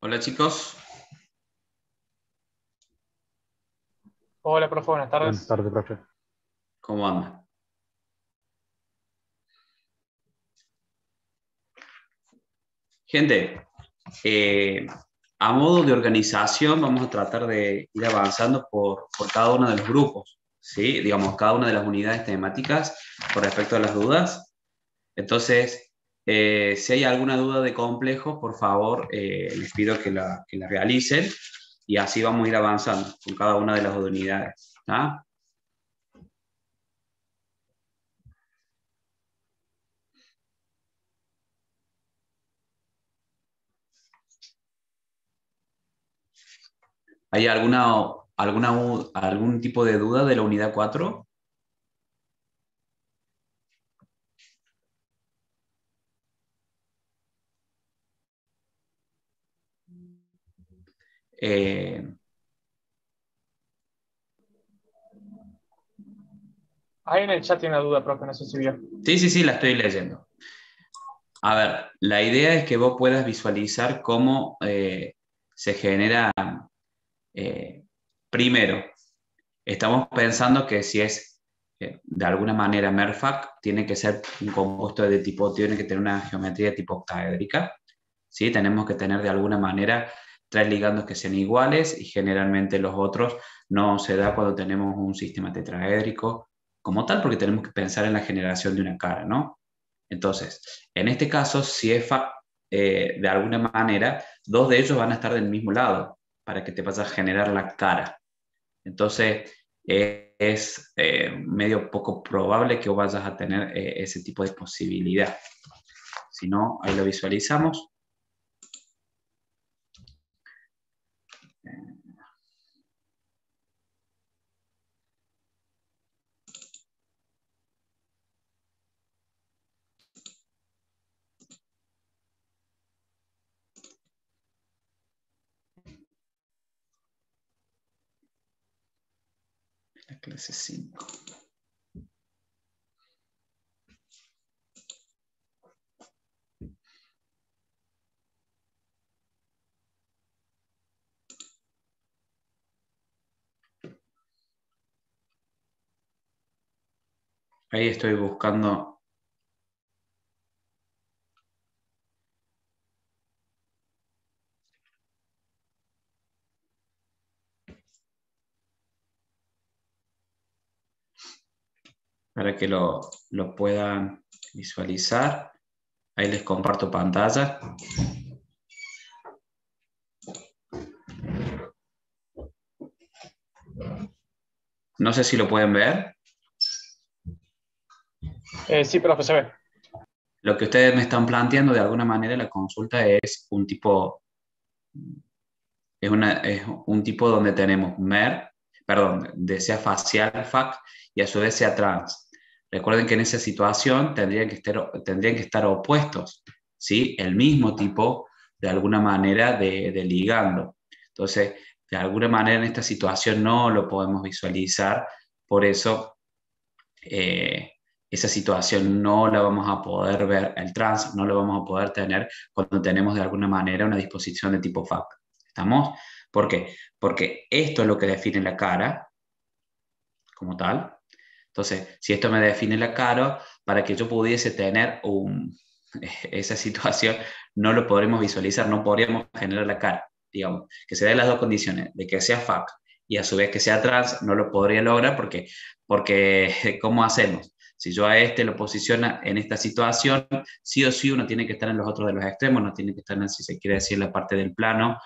Hola chicos, Hola, profe, buenas Buenas tardes. tardes, profe. ¿cómo andan? Gente, eh, a modo de organización vamos a tratar de ir avanzando por cada uno de los grupos, ¿sí? Digamos, cada una de las unidades temáticas con respecto a las dudas. Entonces, si hay alguna duda de complejos, por favor, les pido que la realicen y así vamos a ir avanzando con cada una de las unidades, ¿tá? ¿Hay algún tipo de duda de la unidad 4? Eh, Ahí en el chat tiene una duda, profe, no sé si vio. sí, sí, sí, la estoy leyendo. A ver, la idea es que vos puedas visualizar cómo se genera, eh, primero, estamos pensando que si es de alguna manera MERFAC, tiene que ser un compuesto de tipo, tiene que tener una geometría de tipo octaédrica, ¿sí? Tenemos que tener de alguna manera tres ligandos que sean iguales y generalmente los otros no se da cuando tenemos un sistema tetraédrico como tal, porque tenemos que pensar en la generación de una cara, ¿no? Entonces, en este caso, si es de alguna manera, dos de ellos van a estar del mismo lado para que te vaya a generar la cara. Entonces, es medio poco probable que vayas a tener ese tipo de posibilidad. Si no, ahí lo visualizamos. La clase 5. Ahí estoy buscando. Para que lo puedan visualizar. Ahí les comparto pantalla. No sé si lo pueden ver. Sí, profe, se ve. Lo que ustedes me están planteando de alguna manera la consulta es un tipo, es un tipo donde tenemos perdón, de sea facial FAC y a su vez sea trans. Recuerden que en esa situación tendrían que estar opuestos, ¿sí? El mismo tipo de alguna manera de ligando. Entonces, de alguna manera en esta situación no lo podemos visualizar, por eso eh, esa situación no la vamos a poder ver, el trans no lo vamos a poder tener cuando tenemos de alguna manera una disposición de tipo FAP. ¿Estamos? ¿Por qué? Porque esto es lo que define la cara como tal. Entonces, si esto me define la cara, para que yo pudiese tener esa situación, no lo podremos visualizar, no podríamos generar la cara, digamos, que se den las dos condiciones, de que sea FAC y a su vez que sea trans, no lo podría lograr porque ¿cómo hacemos? Si yo a este lo posiciona en esta situación, sí o sí uno tiene que estar en los otros de los extremos, no tiene que estar en, si se quiere decir, la parte del plano,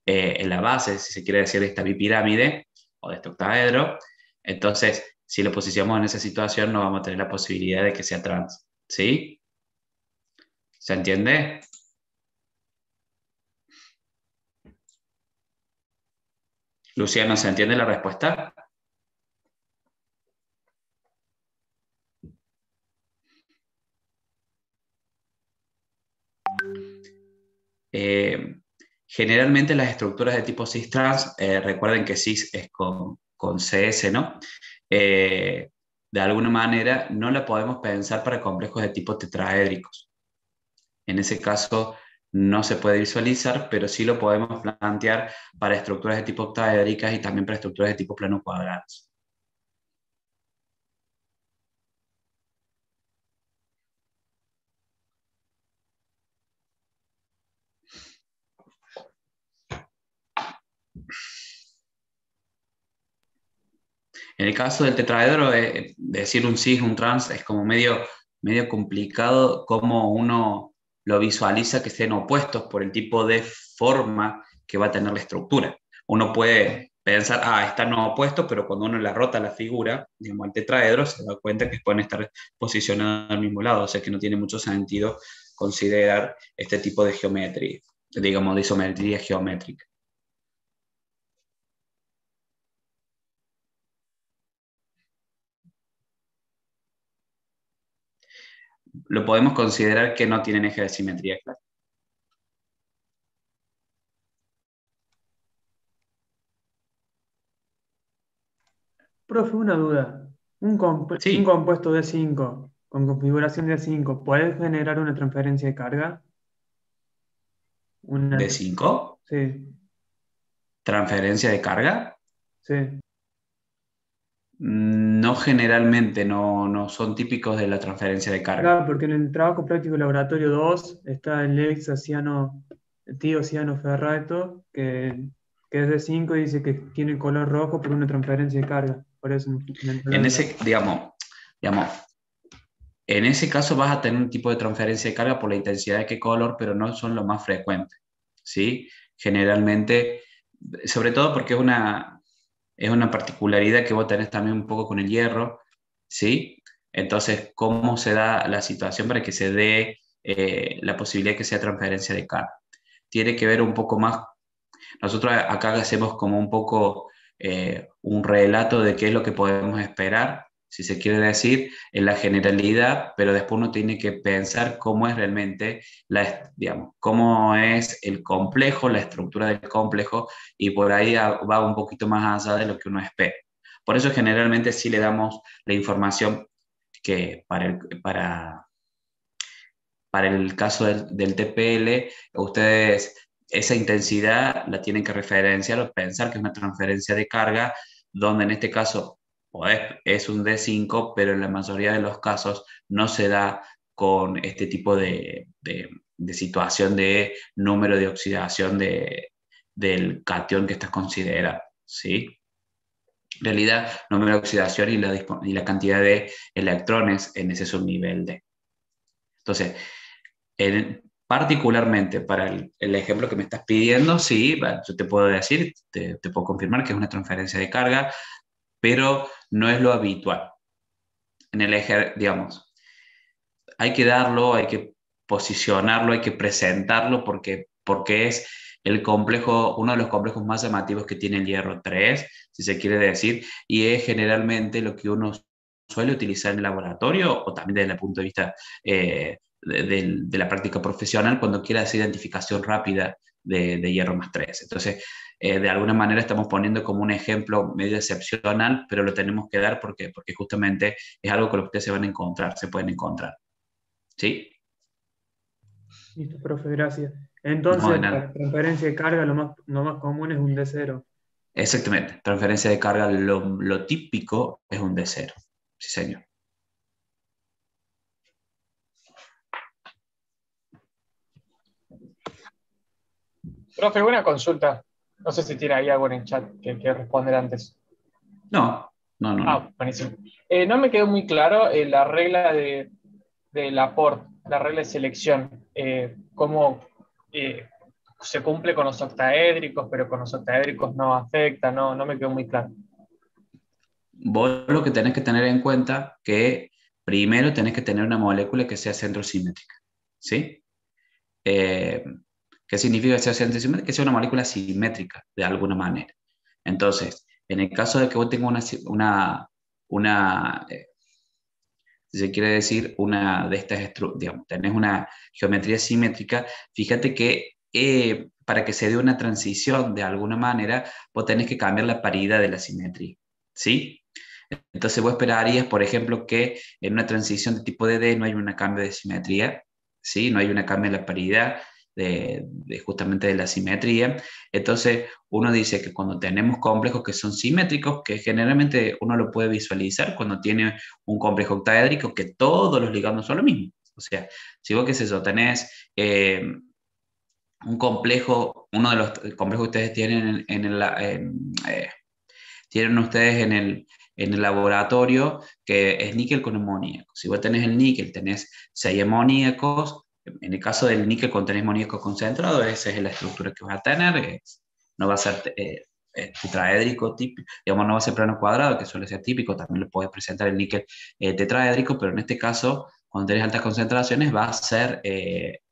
en la base, si se quiere decir, de esta bipirámide o de este octaedro. Entonces, si lo posicionamos en esa situación, no vamos a tener la posibilidad de que sea trans. ¿Sí? ¿Se entiende? Luciano, ¿se entiende la respuesta? Eh, Generalmente las estructuras de tipo cis-trans, recuerden que cis es con CS, ¿no? Eh, de alguna manera no la podemos pensar para complejos de tipo tetraédricos. En ese caso, no se puede visualizar, pero sí lo podemos plantear para estructuras de tipo octaédricas y también para estructuras de tipo plano cuadrados. En el caso del tetraedro, decir un cis, un trans, es como medio complicado cómo uno lo visualiza que estén opuestos por el tipo de forma que va a tener la estructura. Uno puede pensar, están opuestos, pero cuando uno la rota la figura, digamos, el tetraedro, se da cuenta que pueden estar posicionados al mismo lado, o sea que no tiene mucho sentido considerar este tipo de geometría, digamos, de isometría geométrica. Lo podemos considerar que no tienen eje de simetría, claro. Profe, una duda. Un Sí, compuesto de 5 con configuración de 5 ¿puede generar una transferencia de carga? Una, de 5. sí, Transferencia de carga. sí. No, generalmente no son típicos de la transferencia de carga. Claro, porque en el trabajo práctico laboratorio 2 está el tío ciano ferrato, que es de 5 y dice que tiene color rojo por una transferencia de carga. Por eso me entró la En duda. ese, digamos, en ese caso vas a tener un tipo de transferencia de carga por la intensidad de qué color, pero no son los más frecuentes, ¿sí? Generalmente, sobre todo porque es una particularidad que vos tenés también un poco con el hierro, ¿sí? Entonces, ¿cómo se da la situación para que se dé la posibilidad de que sea transferencia de carga? Tiene que ver un poco más. Nosotros acá hacemos como un poco un relato de qué es lo que podemos esperar, si se quiere decir, en la generalidad, pero después uno tiene que pensar cómo es realmente, digamos, cómo es el complejo, la estructura del complejo, y por ahí va un poquito más allá de lo que uno espera. Por eso generalmente sí le damos la información que para el caso del TPL, ustedes esa intensidad la tienen que referenciar o pensar que es una transferencia de carga, donde en este caso es un D5, pero en la mayoría de los casos no se da con este tipo de situación de número de oxidación del catión que estás considerando, ¿sí? En realidad, número de oxidación y la cantidad de electrones en ese subnivel D. Entonces, particularmente para el ejemplo que me estás pidiendo, sí, yo te puedo decir, te puedo confirmar que es una transferencia de carga, pero no es lo habitual. En el eje, digamos, hay que darlo, hay que posicionarlo, hay que presentarlo porque es uno de los complejos más llamativos que tiene el hierro 3, si se quiere decir, y es generalmente lo que uno suele utilizar en el laboratorio o también desde el punto de vista de la práctica profesional cuando quiera hacer identificación rápida de hierro más 3. Entonces, de alguna manera estamos poniendo como un ejemplo medio excepcional, pero lo tenemos que dar porque justamente es algo con lo que ustedes se pueden encontrar. ¿Sí? Listo, profe, gracias. No, de Entonces, para nada. transferencia de carga, lo más común es un D0. Exactamente. Transferencia de carga, lo típico es un D0. Sí, señor. Profe, una consulta. No sé si tiene ahí algo en el chat que responder antes. No, no, no, no. Buenísimo. No me quedó muy claro la regla del aporte, la regla de selección. Cómo se cumple con los octaédricos, pero con los octaédricos no afecta, no me quedó muy claro. Vos lo que tenés que tener en cuenta que primero tenés que tener una molécula que sea centrosimétrica. ¿Sí? Eh, ¿Qué significa que sea centrosimétrica? Que sea una molécula simétrica de alguna manera. Entonces, en el caso de que vos tengas una si se quiere decir, una de estas, digamos, tenés una geometría simétrica, fíjate que para que se dé una transición de alguna manera, vos tenés que cambiar la paridad de la simetría, ¿sí? Entonces vos esperarías, por ejemplo, que en una transición de tipo de D no hay un cambio de simetría, ¿sí? No hay un cambio de la paridad, justamente de la simetría. Entonces, uno dice que cuando tenemos complejos que son simétricos, que generalmente uno lo puede visualizar cuando tiene un complejo octaédrico, que todos los ligandos son lo mismo. O sea, si vos, qué sé yo, tenés un complejo, uno de los complejos que ustedes tienen tienen ustedes en el laboratorio, que es níquel con amoníaco. Si vos tenés el níquel, tenés 6 amoníacos. En el caso del níquel con tenés amoníaco concentrado, esa es la estructura que vas a tener. No va a ser tetraédrico típico, digamos, no va a ser plano cuadrado, que suele ser típico. También lo puedes presentar el níquel tetraédrico, pero en este caso, cuando tenés altas concentraciones, va a ser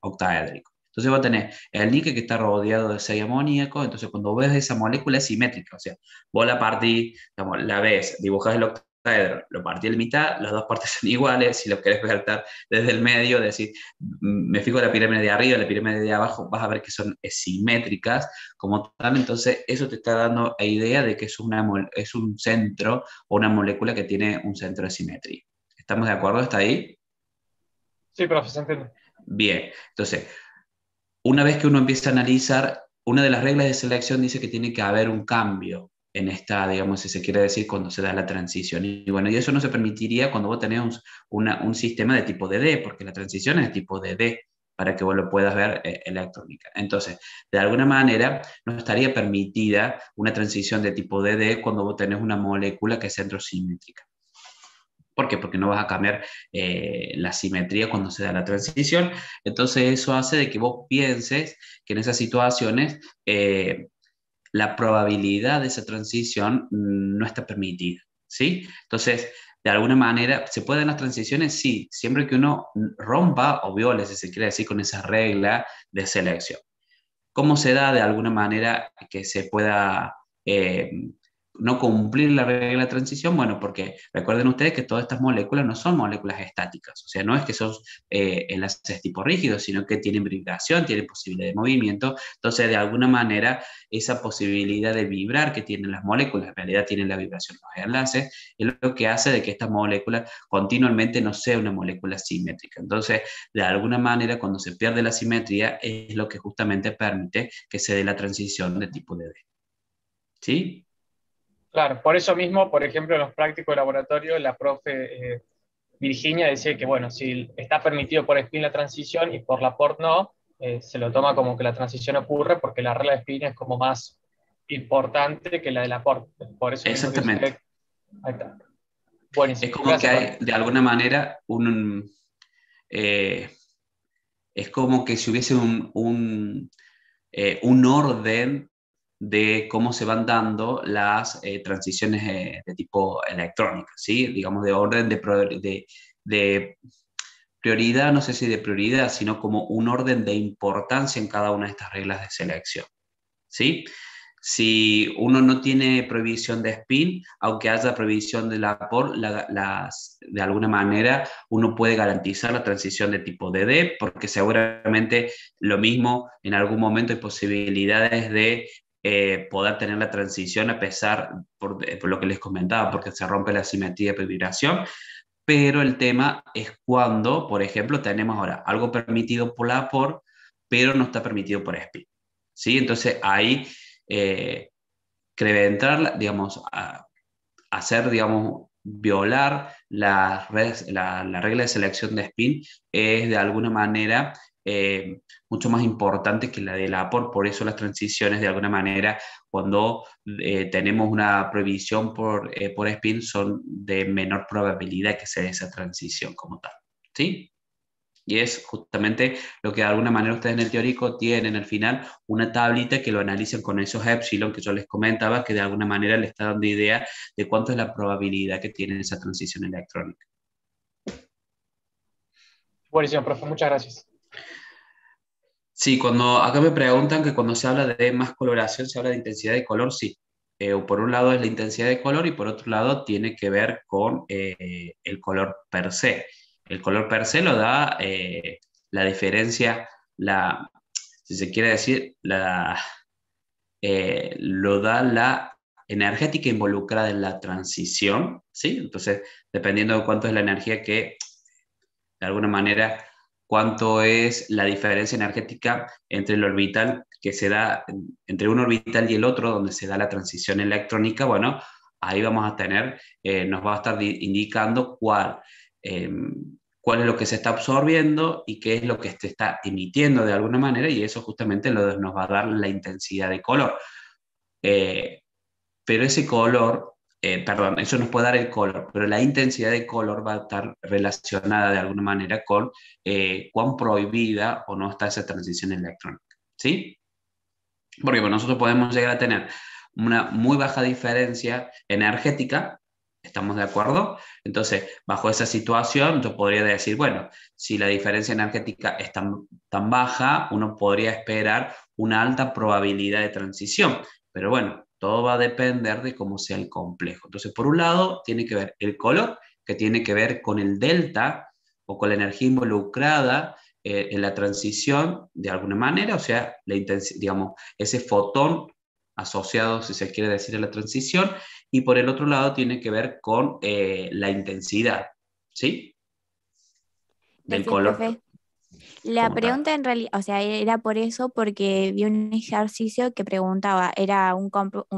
octaédrico. Entonces vos tenés el níquel que está rodeado de 6 amoníacos. Entonces cuando ves esa molécula es simétrica, o sea, vos la partís, digamos, la ves, dibujás el octaedro, lo partís a la mitad, las dos partes son iguales. Si lo querés ver desde el medio, decir, me fijo en la pirámide de arriba, la pirámide de abajo, vas a ver que son simétricas como tal. Entonces eso te está dando la idea de que es un centro o una molécula que tiene un centro de simetría. ¿Estamos de acuerdo hasta ahí? Sí, profe, se entiende. Bien, entonces, una vez que uno empieza a analizar, una de las reglas de selección dice que tiene que haber un cambio en esta, digamos, si se quiere decir, cuando se da la transición. Y bueno, y eso no se permitiría cuando vos tenés un sistema de tipo DD, porque la transición es de tipo DD, para que vos lo puedas ver electrónica. Entonces, de alguna manera, no estaría permitida una transición de tipo DD cuando vos tenés una molécula que es centrosimétrica. ¿Por qué? Porque no vas a cambiar la simetría cuando se da la transición. Entonces eso hace de que vos pienses que en esas situaciones la probabilidad de esa transición no está permitida, ¿sí? Entonces, de alguna manera, ¿se pueden las transiciones? Sí, siempre que uno rompa o viole, si se quiere decir, con esa regla de selección. ¿Cómo se da de alguna manera que se pueda no cumplir la regla de transición? Bueno, porque recuerden ustedes que todas estas moléculas no son moléculas estáticas, o sea, no es que son enlaces tipo rígidos, sino que tienen vibración, tienen posibilidad de movimiento. Entonces, de alguna manera, esa posibilidad de vibrar que tienen las moléculas, en realidad tienen la vibración los enlaces, es lo que hace de que esta molécula continuamente no sea una molécula simétrica. Entonces, de alguna manera, cuando se pierde la simetría, es lo que justamente permite que se dé la transición de tipo DD. ¿Sí? Claro, por eso mismo, por ejemplo, en los prácticos de laboratorio, la profe Virginia decía que, bueno, si está permitido por spin la transición y por Laporte no, se lo toma como que la transición ocurre porque la regla de spin es como más importante que la de Laporte. Por eso mismo que Exactamente. usted... Ahí está. Es Buenísimo. como que Gracias, profe. hay, de alguna manera, eh, es como que si hubiese un orden de cómo se van dando las transiciones de tipo electrónica, ¿sí? Digamos, de orden de prioridad, no sé si de prioridad, sino como un orden de importancia en cada una de estas reglas de selección, ¿sí? Si uno no tiene prohibición de spin, aunque haya prohibición de de alguna manera uno puede garantizar la transición de tipo DD, porque seguramente lo mismo en algún momento hay posibilidades de poder tener la transición a pesar, por lo que les comentaba, porque se rompe la simetría de vibración. Pero el tema es cuando, por ejemplo, tenemos ahora algo permitido por la POR, pero no está permitido por spin. ¿Sí? Entonces ahí creventar, digamos, hacer, digamos, violar la regla de selección de spin es de alguna manera mucho más importante que la de la por eso las transiciones de alguna manera cuando tenemos una prohibición por spin son de menor probabilidad que se dé esa transición como tal, ¿sí? Y es justamente lo que de alguna manera ustedes en el teórico tienen al final una tablita que lo analicen con esos epsilon que yo les comentaba, que de alguna manera les está dando idea de cuánto es la probabilidad que tiene esa transición electrónica. Buenísimo, profe. Muchas gracias. Sí, cuando acá me preguntan que cuando se habla de más coloración se habla de intensidad de color, sí. Por un lado es la intensidad de color y por otro lado tiene que ver con el color per se. El color per se lo da la diferencia, si se quiere decir, lo da la energética involucrada en la transición, ¿sí? Entonces, dependiendo de cuánto es la energía que de alguna manera cuánto es la diferencia energética entre el orbital que se da, entre un orbital y el otro, donde se da la transición electrónica. Bueno, ahí vamos a tener, nos va a estar indicando eh, cuál es lo que se está absorbiendo y qué es lo que se está emitiendo de alguna manera, y eso justamente nos va a dar la intensidad de color. Eh, pero ese color, perdón, eso nos puede dar el color, pero la intensidad de color va a estar relacionada de alguna manera con cuán prohibida o no está esa transición electrónica, ¿sí? Porque bueno, nosotros podemos llegar a tener una muy baja diferencia energética, ¿estamos de acuerdo? Entonces, bajo esa situación, yo podría decir, bueno, si la diferencia energética es tan baja, uno podría esperar una alta probabilidad de transición. Pero bueno, todo va a depender de cómo sea el complejo. Entonces, por un lado, tiene que ver el color, que tiene que ver con el delta o con la energía involucrada en la transición de alguna manera, o sea, digamos, ese fotón asociado, si se quiere decir, a la transición, y por el otro lado tiene que ver con la intensidad, ¿sí? Del Gracias, color profe. La como tal. pregunta en realidad, o sea, era por eso, porque vi un ejercicio que preguntaba, era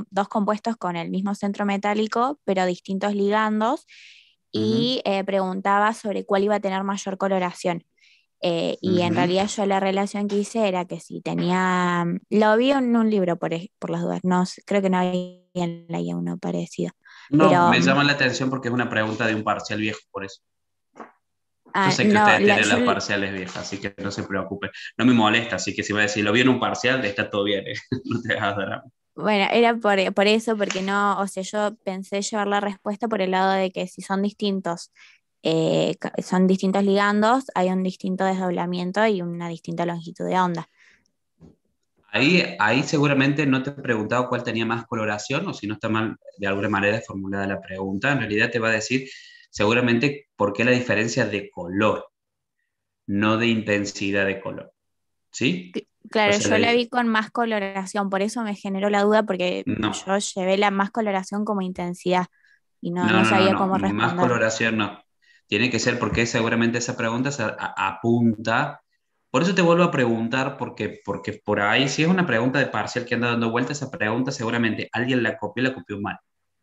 dos compuestos con el mismo centro metálico, pero distintos ligandos, Ujú, y preguntaba sobre cuál iba a tener mayor coloración. Y en ujú. realidad yo la relación que hice era que si tenía, lo vi en un libro por las dudas, no, creo que no había en la guía uno parecido, No, pero me llama la atención porque es una pregunta de un parcial viejo, por eso. Yo sé que no, ustedes tienen las parciales viejas, así que no se preocupen. No me molesta, así que si va a decir, lo vi en un parcial, está todo bien, ¿eh? No te hagas drama. bueno, era por eso, porque no, o sea, yo pensé llevar la respuesta por el lado de que si son distintos, son distintos ligandos, hay un distinto desdoblamiento y una distinta longitud de onda. Ahí seguramente no te he preguntado cuál tenía más coloración o si no está mal de alguna manera formulada la pregunta. En realidad te va a decir seguramente por qué la diferencia de color, no de intensidad de color. ¿Sí? O Claro, sea, yo la vi con más coloración, por eso me generó la duda, porque no, yo llevé la más coloración como intensidad y no, no, no no, no, sabía no, cómo más responder. coloración no. Tiene que ser porque seguramente esa pregunta apunta. Por eso te vuelvo a preguntar, porque por ahí, si es una pregunta de parcial que anda dando vuelta, esa pregunta seguramente alguien la copió mal.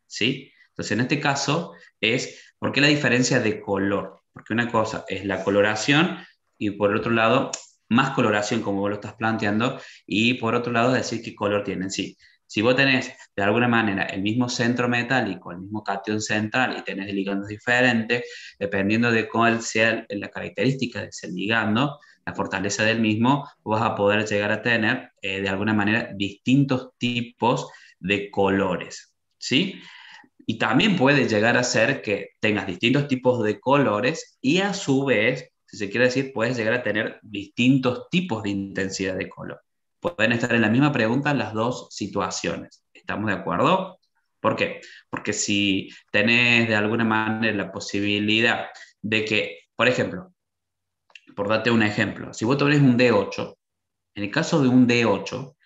¿Sí? Entonces, en este caso es, ¿por qué la diferencia de color? Porque una cosa es la coloración y por otro lado, más coloración como vos lo estás planteando, y por otro lado decir qué color tienen. Sí, si vos tenés de alguna manera el mismo centro metálico, el mismo catión central y tenés ligandos diferentes, dependiendo de cuál sea la característica de ese ligando, la fortaleza del mismo, vas a poder llegar a tener de alguna manera distintos tipos de colores. ¿Sí? Y también puede llegar a ser que tengas distintos tipos de colores y a su vez, si se quiere decir, puedes llegar a tener distintos tipos de intensidad de color. Pueden estar en la misma pregunta las dos situaciones. ¿Estamos de acuerdo? ¿Por qué? Porque si tenés de alguna manera la posibilidad de que, por ejemplo, por darte un ejemplo, si vos tenés un D8, en el caso de un D8,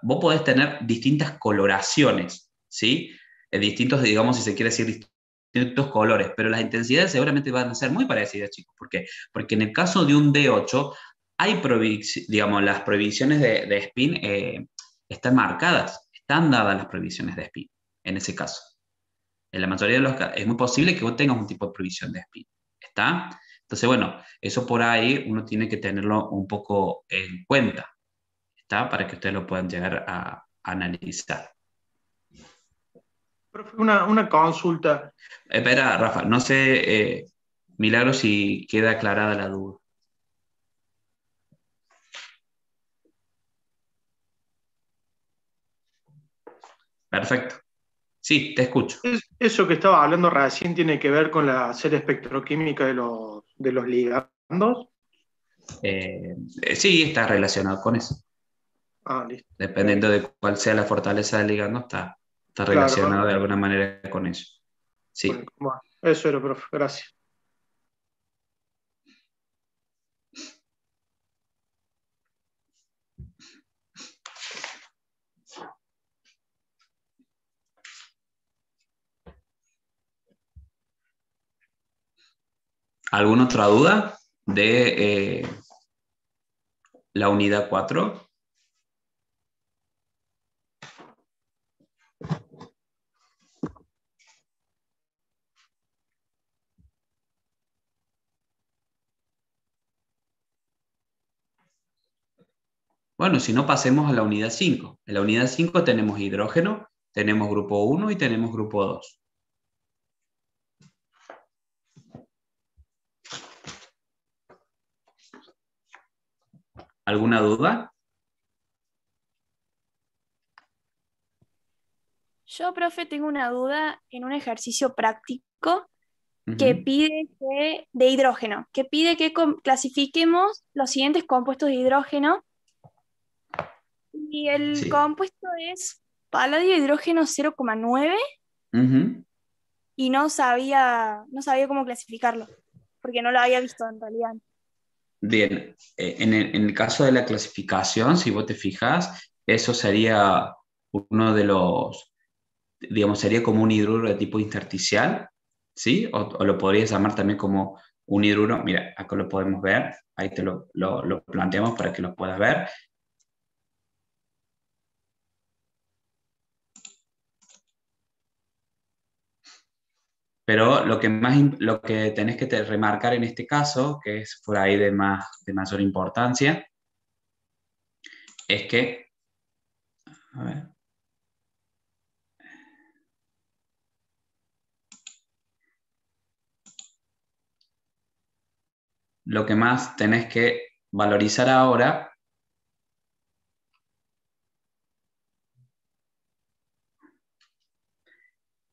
vos podés tener distintas coloraciones, ¿sí? Distintos, digamos, si se quiere decir, distintos colores, pero las intensidades seguramente van a ser muy parecidas, chicos. ¿Por qué? Porque en el caso de un D8, digamos, las prohibiciones de spin están marcadas, están dadas las prohibiciones de spin, en ese caso. En la mayoría de los casos, es muy posible que vos tengas un tipo de prohibición de spin, ¿está? Entonces, bueno, eso por ahí uno tiene que tenerlo un poco en cuenta. ¿Está? Para que ustedes lo puedan llegar a analizar. Profe, una consulta. Espera, Rafa, no sé, Milagro, si queda aclarada la duda. Perfecto. Sí, te escucho. Eso que estaba hablando recién tiene que ver con la serie espectroquímica de los ligandos. Sí, está relacionado con eso. Ah, listo. Dependiendo de cuál sea la fortaleza del ligando, está relacionado Claro, de alguna manera con eso. Sí. bueno, eso era, profe, gracias. ¿Alguna otra duda de la unidad 4. Bueno, si no, pasemos a la unidad 5. En la unidad 5 tenemos hidrógeno, tenemos grupo 1 y tenemos grupo 2. ¿Alguna duda? Yo, profe, tengo una duda en un ejercicio práctico que pide de hidrógeno, que pide que clasifiquemos los siguientes compuestos de hidrógeno. Y el compuesto es paladio hidrógeno 0,9 y no sabía cómo clasificarlo, porque no lo había visto en realidad. Bien, en el caso de la clasificación, si vos te fijas, eso sería uno de los, digamos, sería como un hidruro de tipo intersticial, ¿sí? O lo podrías llamar también como un hidruro, mira, acá lo podemos ver, ahí te lo planteamos para que lo puedas ver. Pero lo que tenés que remarcar en este caso, que es por ahí de mayor importancia, es que, a ver, lo que más tenés que valorizar ahora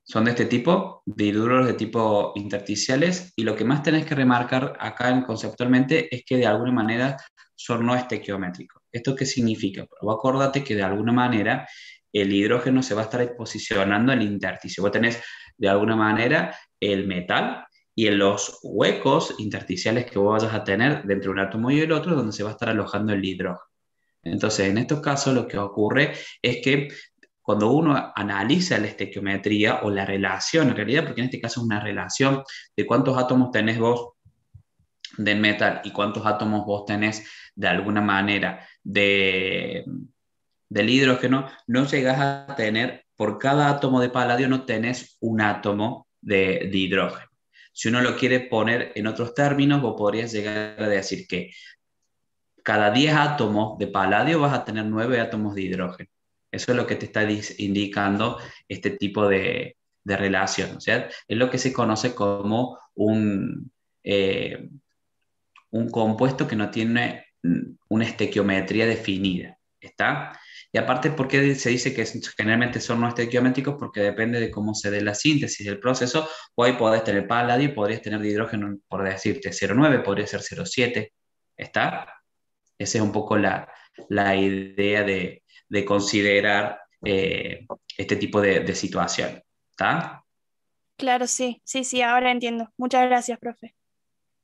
son de este tipo, de hidruros de tipo intersticiales, y lo que más tenés que remarcar acá conceptualmente es que de alguna manera son no estequiométricos. ¿Esto qué significa? Pues acordate que de alguna manera el hidrógeno se va a estar posicionando en el intersticio. Vos tenés de alguna manera el metal y en los huecos intersticiales que vos vayas a tener dentro de un átomo y el otro, donde se va a estar alojando el hidrógeno. Entonces, en estos casos lo que ocurre es que cuando uno analiza la estequiometría o la relación, en realidad, porque en este caso es una relación de cuántos átomos tenés vos del metal y cuántos átomos vos tenés de alguna manera del hidrógeno, no llegás a tener, por cada átomo de paladio no tenés un átomo de hidrógeno. Si uno lo quiere poner en otros términos, vos podrías llegar a decir que cada 10 átomos de paladio vas a tener 9 átomos de hidrógeno. Eso es lo que te está indicando este tipo de relación. O sea, es lo que se conoce como un compuesto que no tiene una estequiometría definida. ¿Está? Y aparte, ¿por qué se dice que generalmente son no estequiométricos? Porque depende de cómo se dé la síntesis del proceso. Hoy podés tener paladio y podrías tener de hidrógeno, por decirte, 0,9, podría ser 0,7. ¿Está? Esa es un poco la idea de considerar este tipo de situación. ¿Está? Claro, sí, ahora entiendo. Muchas gracias, profe.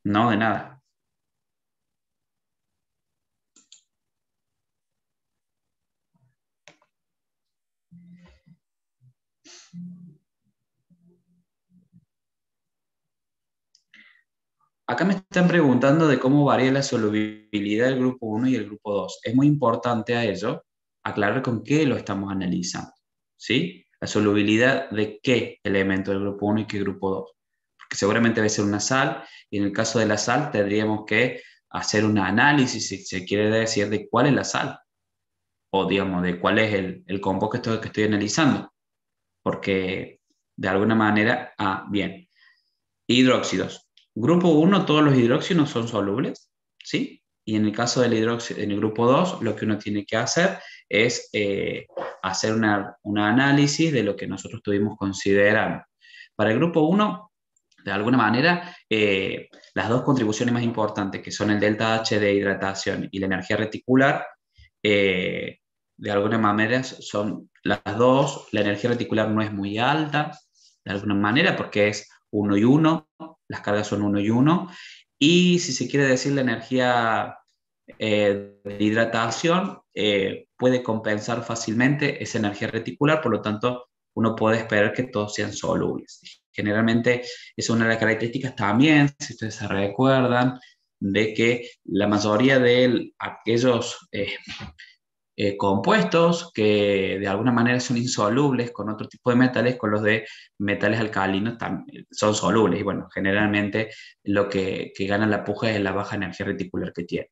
No, de nada. Acá me están preguntando de cómo varía la solubilidad del grupo 1 y el grupo 2. Es muy importante a ello aclarar con qué lo estamos analizando, ¿sí? La solubilidad de qué elemento del grupo 1 y qué grupo 2. Porque seguramente va a ser una sal, y en el caso de la sal tendríamos que hacer un análisis, si se quiere decir, de cuál es la sal, o digamos, de cuál es el compuesto que estoy analizando. Porque de alguna manera, bien, hidróxidos. Grupo 1, todos los hidróxidos son solubles, ¿sí? Y en el caso del hidróxido, en el grupo 2, lo que uno tiene que hacer es hacer un análisis de lo que nosotros estuvimos considerando. Para el grupo 1, de alguna manera, las dos contribuciones más importantes, que son el delta H de hidratación y la energía reticular, de alguna manera son las dos. La energía reticular no es muy alta, de alguna manera, porque es 1 y 1, las cargas son 1 y 1, y si se quiere decir la energía de hidratación puede compensar fácilmente esa energía reticular, por lo tanto uno puede esperar que todos sean solubles. Generalmente es una de las características también, si ustedes se recuerdan, de que la mayoría de aquellos compuestos que de alguna manera son insolubles con otro tipo de metales, con los de metales alcalinos son solubles. Y bueno, generalmente lo que gana la puja es la baja energía reticular que tiene.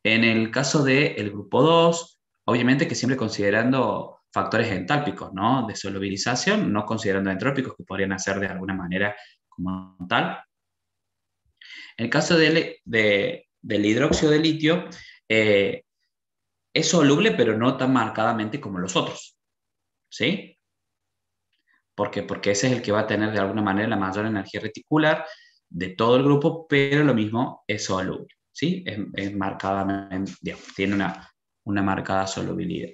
En el caso del grupo 2, obviamente que siempre considerando factores entálpicos, ¿no? De solubilización, no considerando entrópicos que podrían hacer de alguna manera como tal. En el caso del hidróxido de litio, es soluble, pero no tan marcadamente como los otros, ¿sí? ¿Por qué? Porque ese es el que va a tener de alguna manera la mayor energía reticular de todo el grupo, pero lo mismo es soluble, ¿sí? Es marcadamente, digamos, tiene una marcada solubilidad.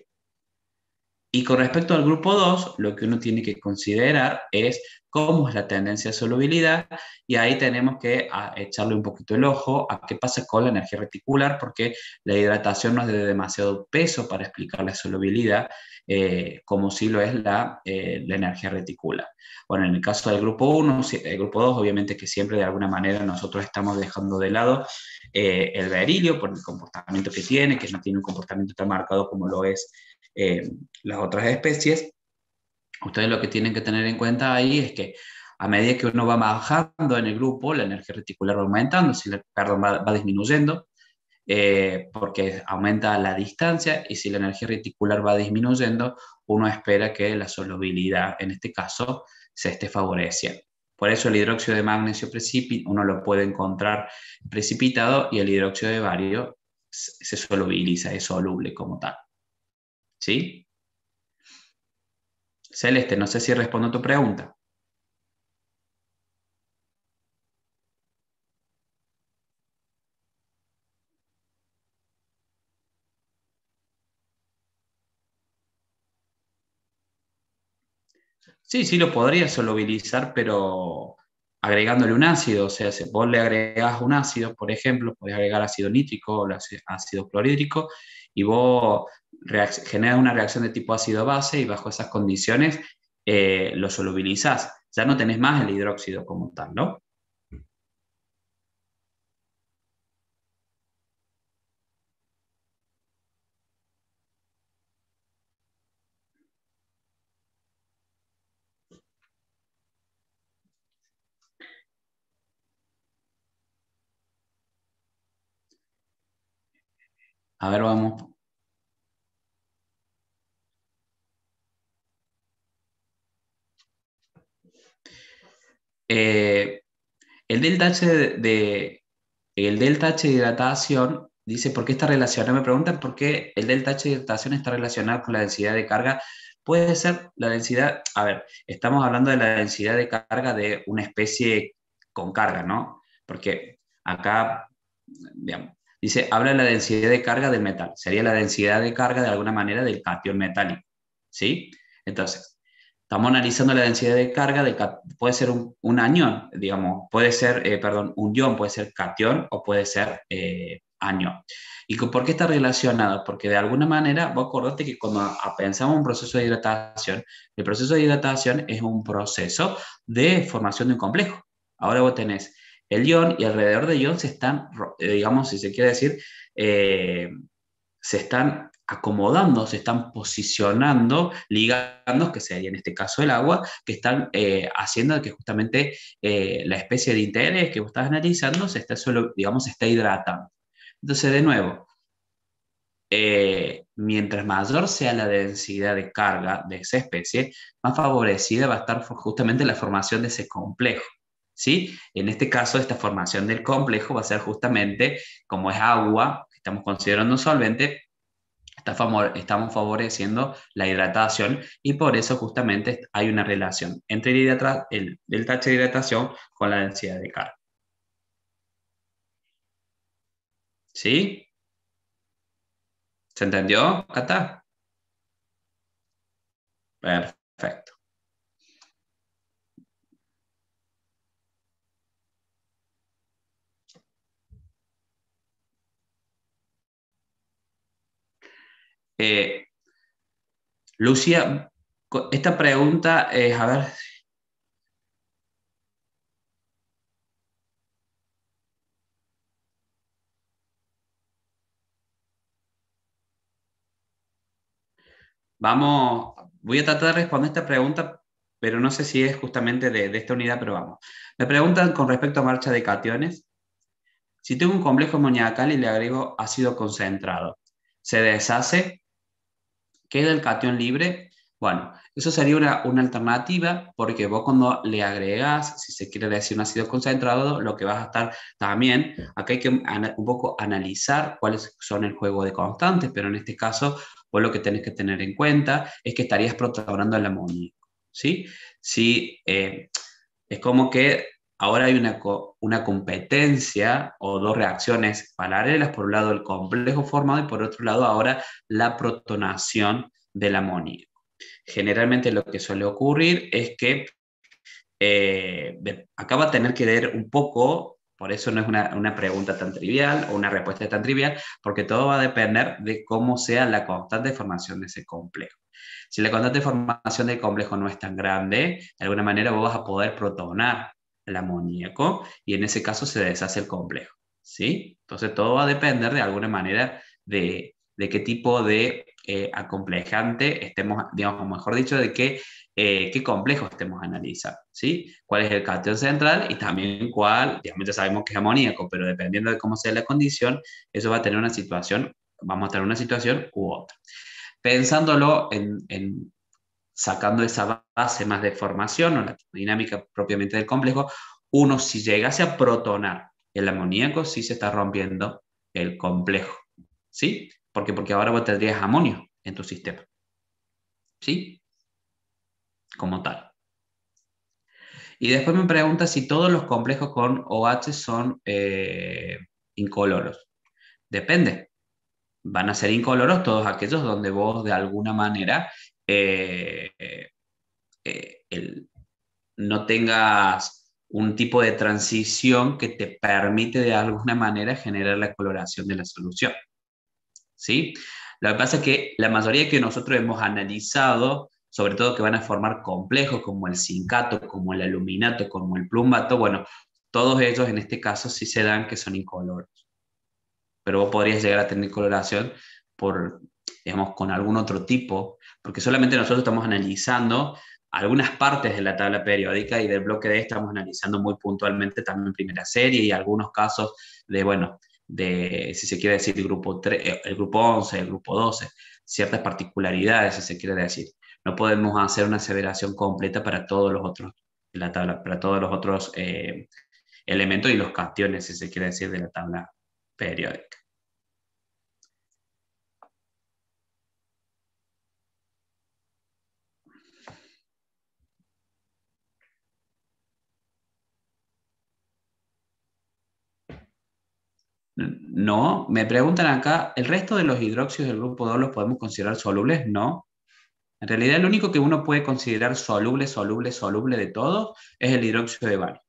Y con respecto al grupo 2, lo que uno tiene que considerar es cómo es la tendencia a solubilidad, y ahí tenemos que echarle un poquito el ojo a qué pasa con la energía reticular, porque la hidratación no es de demasiado peso para explicar la solubilidad, como sí lo es la energía reticular. Bueno, en el caso del grupo 1, el grupo 2, obviamente que siempre de alguna manera nosotros estamos dejando de lado el berilio por el comportamiento que tiene, que no tiene un comportamiento tan marcado como lo es las otras especies. Ustedes lo que tienen que tener en cuenta ahí es que a medida que uno va bajando en el grupo, la energía reticular va aumentando, perdón, va disminuyendo, porque aumenta la distancia, y si la energía reticular va disminuyendo, uno espera que la solubilidad, en este caso, se esté favoreciendo. Por eso el hidróxido de magnesio uno lo puede encontrar precipitado, y el hidróxido de bario se solubiliza, es soluble como tal. ¿Sí? Celeste, no sé si respondo a tu pregunta. Sí, sí lo podría solubilizar, pero agregándole un ácido. O sea, si vos le agregás un ácido, por ejemplo, podés agregar ácido nítrico o ácido clorhídrico, y vos generas una reacción de tipo ácido-base, y bajo esas condiciones lo solubilizás. Ya no tenés más el hidróxido como tal, ¿no? A ver, vamos. Eh, el delta H el delta H de hidratación dice por qué está relacionado. Me preguntan por qué el delta H de hidratación está relacionado con la densidad de carga. Puede ser la densidad, a ver, estamos hablando de la densidad de carga de una especie con carga, ¿no? Porque acá, digamos, dice, habla de la densidad de carga del metal. Sería la densidad de carga de alguna manera del catión metálico, ¿sí? Entonces, estamos analizando la densidad de carga, puede ser un anión, digamos, puede ser, perdón, un ion, puede ser catión o puede ser anión. ¿Y por qué está relacionado? Porque de alguna manera, vos acordate que cuando pensamos en un proceso de hidratación, el proceso de hidratación es un proceso de formación de un complejo. Ahora vos tenés el ion, y alrededor del ion se están, digamos, si se quiere decir, se están acomodando, se están posicionando ligandos, que sería en este caso el agua, que están haciendo que justamente la especie de interés que vos estás analizando se está solo, digamos, se está hidratando. Entonces, de nuevo, mientras mayor sea la densidad de carga de esa especie, más favorecida va a estar justamente la formación de ese complejo. ¿Sí? En este caso, esta formación del complejo va a ser justamente, como es agua, que estamos considerando solvente, estamos favoreciendo la hidratación, y por eso justamente hay una relación entre el tache de hidratación con la densidad de carga. ¿Sí? ¿Se entendió, Cata? Perfecto. Lucía, esta pregunta es, a ver. voy a tratar de responder esta pregunta, pero no sé si es justamente de esta unidad, pero vamos. Me preguntan con respecto a marcha de cationes. Si tengo un complejo amoníacal y le agrego ácido concentrado, ¿se deshace? ¿Queda el catión libre? Bueno, eso sería una alternativa, porque vos cuando le agregás, si se quiere decir un ácido concentrado, lo que vas a estar también, acá hay que un poco analizar cuáles son el juego de constantes, pero en este caso, vos lo que tenés que tener en cuenta es que estarías protonando el amoníaco, ¿sí? Si, es como que ahora hay una competencia o dos reacciones paralelas, por un lado el complejo formado y por otro lado ahora la protonación del amoníaco. Generalmente lo que suele ocurrir es que acá va a tener que ver un poco, por eso no es una pregunta tan trivial o una respuesta tan trivial, porque todo va a depender de cómo sea la constante de formación de ese complejo. Si la constante de formación del complejo no es tan grande, de alguna manera vos vas a poder protonar el amoníaco y en ese caso se deshace el complejo, ¿sí? Entonces todo va a depender de alguna manera de qué tipo de acomplejante estemos, digamos, o mejor dicho, de qué complejo estemos analizando, ¿sí? Cuál es el catión central y también cuál, digamos, ya sabemos que es amoníaco, pero dependiendo de cómo sea la condición, eso va a tener una situación, vamos a tener una situación u otra. Pensándolo sacando esa base más de formación o la dinámica propiamente del complejo, uno si llegase a protonar el amoníaco, sí se está rompiendo el complejo, ¿sí? ¿Por qué? Porque ahora vos tendrías amonio en tu sistema, ¿sí? Como tal. Y después me pregunta si todos los complejos con OH son incoloros. Depende. Van a ser incoloros todos aquellos donde vos de alguna manera eh, no tengas un tipo de transición que te permite de alguna manera generar la coloración de la solución, ¿sí? Lo que pasa es que la mayoría que nosotros hemos analizado, sobre todo que van a formar complejos como el zincato, como el aluminato, como el plumbato, bueno, todos ellos en este caso sí se dan que son incoloros. Pero vos podrías llegar a tener coloración por, digamos, con algún otro tipo, porque solamente nosotros estamos analizando algunas partes de la tabla periódica y del bloque D estamos analizando muy puntualmente también primera serie y algunos casos de, bueno, de, si se quiere decir, el grupo 3, el grupo 11, el grupo 12, ciertas particularidades, si se quiere decir. No podemos hacer una aseveración completa para todos los otros, de la tabla, para todos los otros elementos y los cationes, si se quiere decir, de la tabla periódica. No, me preguntan acá, ¿el resto de los hidróxidos del grupo 2 los podemos considerar solubles? No. En realidad, el único que uno puede considerar soluble de todos es el hidróxido de bario.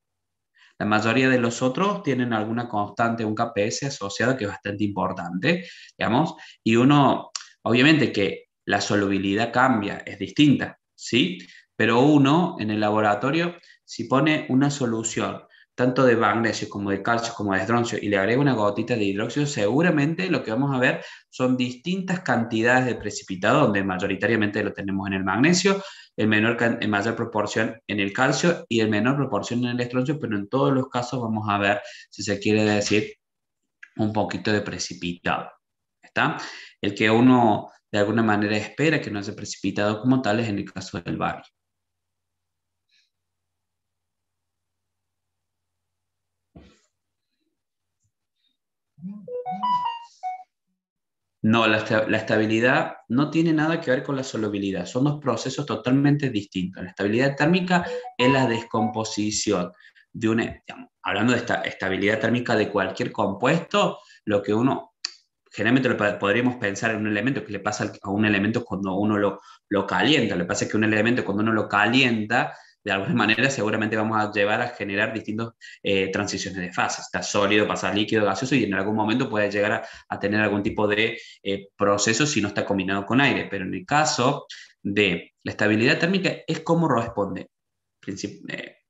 La mayoría de los otros tienen alguna constante, un KPS asociado que es bastante importante, digamos, y uno, obviamente que la solubilidad cambia, es distinta, ¿sí? Pero uno en el laboratorio, si pone una solución tanto de magnesio como de calcio como de estroncio y le agrega una gotita de hidróxido, seguramente lo que vamos a ver son distintas cantidades de precipitado, donde mayoritariamente lo tenemos en el magnesio, en mayor proporción en el calcio y en menor proporción en el estroncio, pero en todos los casos vamos a ver, si se quiere decir, un poquito de precipitado. ¿Está? El que uno de alguna manera espera que no haya precipitado como tal es en el caso del bario. No, la estabilidad no tiene nada que ver con la solubilidad, son dos procesos totalmente distintos. La estabilidad térmica es la descomposición de una, digamos, hablando de esta estabilidad térmica de cualquier compuesto, lo que uno, generalmente podríamos pensar en un elemento que le pasa a un elemento cuando uno lo calienta. Lo que pasa es que un elemento cuando uno lo calienta, de alguna manera seguramente vamos a llevar a generar distintas transiciones de fase. Está sólido, pasa a líquido, gaseoso y en algún momento puede llegar a tener algún tipo de proceso si no está combinado con aire. Pero en el caso de la estabilidad térmica es cómo responde.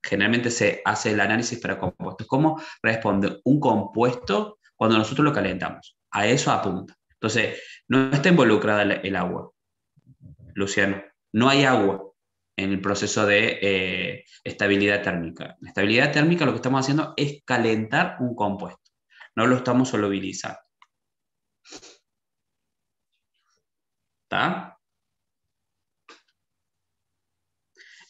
Generalmente se hace el análisis para compuestos. ¿Cómo responde un compuesto cuando nosotros lo calentamos? A eso apunta. Entonces, no está involucrada el agua. Luciano. No hay agua en el proceso de estabilidad térmica. La estabilidad térmica lo que estamos haciendo es calentar un compuesto, no lo estamos solubilizando. ¿Está?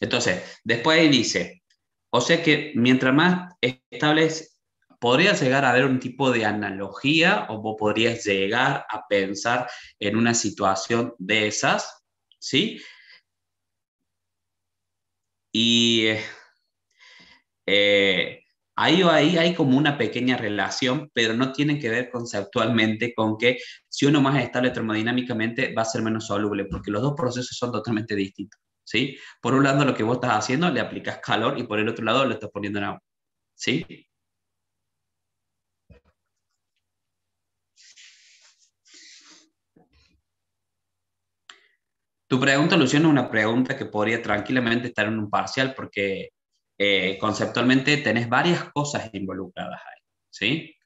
Entonces, después ahí dice, o sea que mientras más estables, podría llegar a haber un tipo de analogía o vos podrías llegar a pensar en una situación de esas, ¿sí? Y ahí hay como una pequeña relación, pero no tiene que ver conceptualmente con que si uno más estable termodinámicamente va a ser menos soluble, porque los dos procesos son totalmente distintos, ¿sí? Por un lado lo que vos estás haciendo, le aplicas calor y por el otro lado le estás poniendo en agua, ¿sí? Tu pregunta, Luciano, es una pregunta que podría tranquilamente estar en un parcial porque conceptualmente tenés varias cosas involucradas ahí, ¿sí?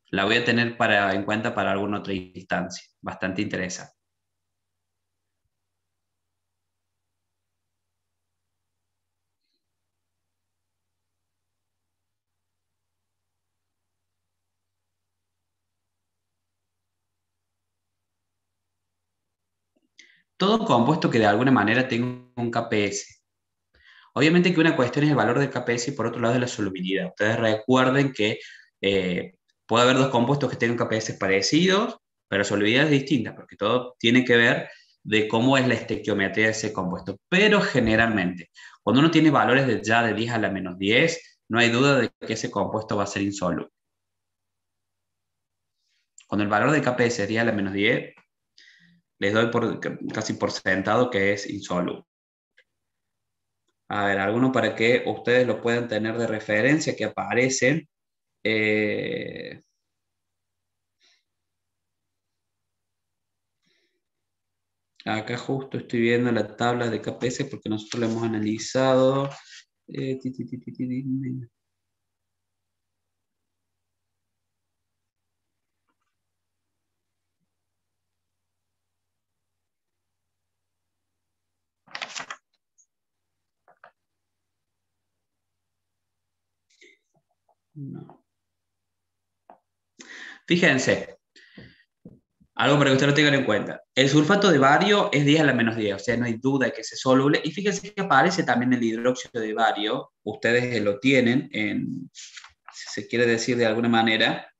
La voy a tener en cuenta para alguna otra instancia, bastante interesante. Todo compuesto que de alguna manera tenga un KPS. Obviamente que una cuestión es el valor del KPS y por otro lado es la solubilidad. Ustedes recuerden que puede haber dos compuestos que tengan KPS parecidos, pero solubilidades distintas, porque todo tiene que ver de cómo es la estequiometría de ese compuesto. Pero generalmente, cuando uno tiene valores ya de 10 a la menos 10, no hay duda de que ese compuesto va a ser insoluble. Cuando el valor del KPS es 10 a la menos 10, les doy casi por sentado que es insoluble. A ver, algunos para que ustedes lo puedan tener de referencia, que aparecen. Acá justo estoy viendo la tabla de KPS porque nosotros lo hemos analizado. Eh, ti, ti, ti, ti, ti, ti. No. Fíjense, algo para que ustedes lo tengan en cuenta. El sulfato de bario es 10 a la menos 10, o sea, no hay duda de que es soluble. Y fíjense que aparece también el hidróxido de bario. Ustedes lo tienen, si se quiere decir de alguna manera.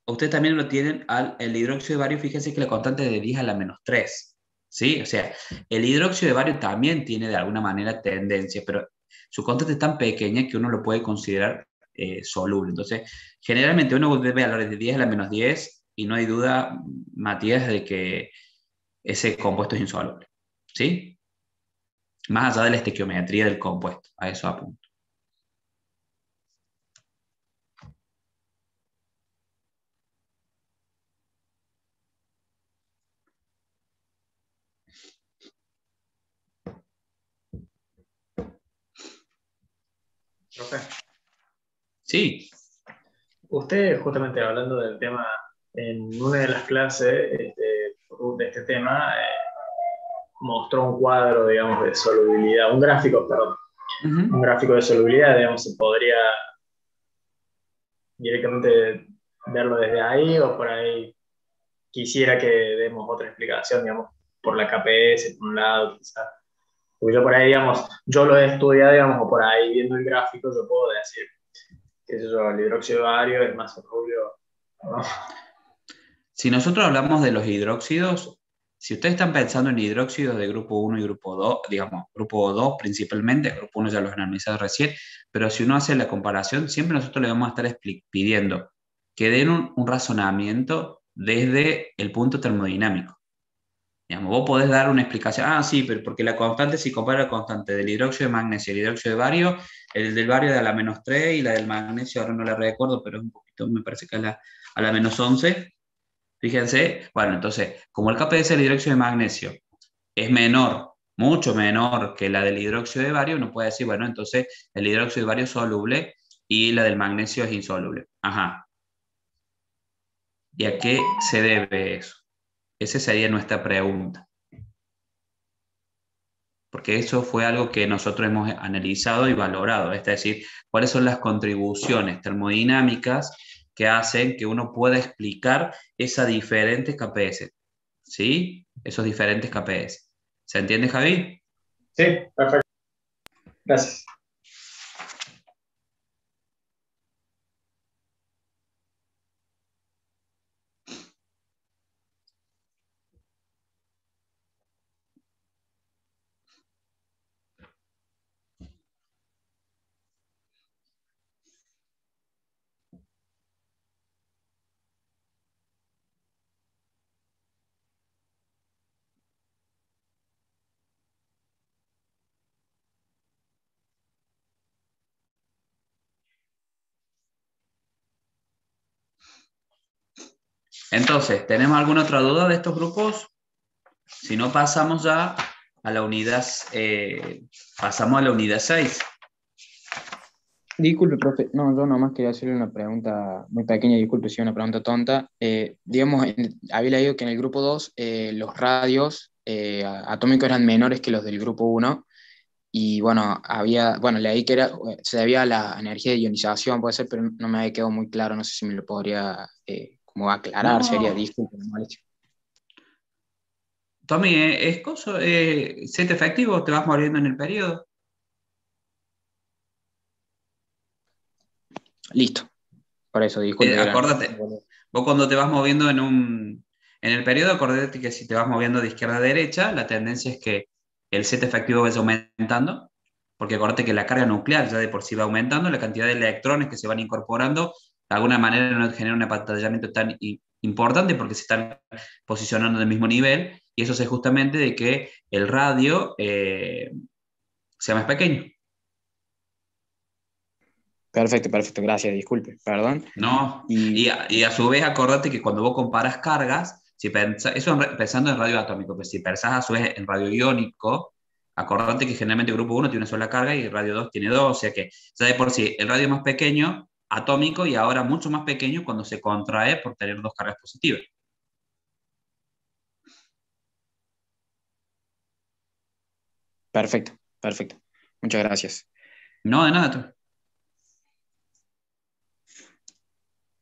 Ustedes también lo tienen el hidróxido de bario. Fíjense que la constante es de 10 a la menos 3. ¿Sí? O sea, el hidróxido de bario también tiene de alguna manera tendencia, pero su constante es tan pequeña que uno lo puede considerar soluble. Entonces, generalmente uno ve valores de 10 a la menos 10 y no hay duda, Matías, de que ese compuesto es insoluble. ¿Sí? Más allá de la estequiometría del compuesto, a eso apunto. Profe, Sí. Usted, justamente hablando del tema, en una de las clases de este tema, mostró un cuadro, digamos, de solubilidad, un gráfico, perdón, un gráfico de solubilidad, digamos, se podría directamente verlo desde ahí o por ahí quisiera que demos otra explicación, digamos, por la KPS, por un lado, quizás. Porque yo por ahí, digamos, yo lo he estudiado, digamos, o por ahí viendo el gráfico yo puedo decir, qué sé yo, el hidróxido de bario es más soluble, ¿no? Si nosotros hablamos de los hidróxidos, si ustedes están pensando en hidróxidos de grupo 1 y grupo 2, digamos, grupo 2 principalmente, grupo 1 ya los han analizado recién, pero si uno hace la comparación, siempre nosotros le vamos a estar pidiendo que den un razonamiento desde el punto termodinámico. Digamos, vos podés dar una explicación, sí, pero porque la constante, si compara la constante del hidróxido de magnesio y el hidróxido de bario, el del bario es a la menos 3 y la del magnesio, ahora no la recuerdo, pero es un poquito, me parece que a la menos 11. Fíjense, bueno, entonces, como el KPS del hidróxido de magnesio es menor, mucho menor que la del hidróxido de bario, uno puede decir, bueno, entonces el hidróxido de bario es soluble y la del magnesio es insoluble. Ajá. ¿Y a qué se debe eso? Esa sería nuestra pregunta. Porque eso fue algo que nosotros hemos analizado y valorado, es decir, cuáles son las contribuciones termodinámicas que hacen que uno pueda explicar esas diferentes KPS, ¿sí? Esos diferentes KPS. ¿Se entiende, Javi? Sí, perfecto. Gracias. Entonces, ¿tenemos alguna otra duda de estos grupos? Si no, pasamos ya a la unidad, pasamos a la unidad 6. Disculpe, profe. No, yo nomás quería hacerle una pregunta muy pequeña, disculpe si es una pregunta tonta. Digamos, había leído que en el grupo 2 los radios atómicos eran menores que los del grupo 1 y bueno, leí que se debía a la energía de ionización, puede ser, pero no me había quedado muy claro, no sé si me lo podría como aclarar, sería, No, disculpe, la molestia. Tommy, ¿es cosa, set efectivo o te vas moviendo en el periodo? Listo, por eso, disculpe. Acordate, vos cuando te vas moviendo en el periodo, acordate que si te vas moviendo de izquierda a derecha, la tendencia es que el set efectivo vaya aumentando, porque acordate que la carga nuclear ya de por sí va aumentando, la cantidad de electrones que se van incorporando, de alguna manera no genera un apantallamiento tan importante porque se están posicionando en el mismo nivel, y eso es justamente de que el radio sea más pequeño. Perfecto, perfecto, gracias, disculpe, perdón. No, y a su vez acordate que cuando vos comparas cargas, si eso pensando en radio atómico, pero si pensás a su vez en radio iónico, acordate que generalmente el grupo 1 tiene una sola carga y el radio 2 tiene dos, o sea que ya de por sí el radio es más pequeño, atómico, y ahora mucho más pequeño cuando se contrae por tener dos cargas positivas. Perfecto, perfecto. Muchas gracias. No, de nada.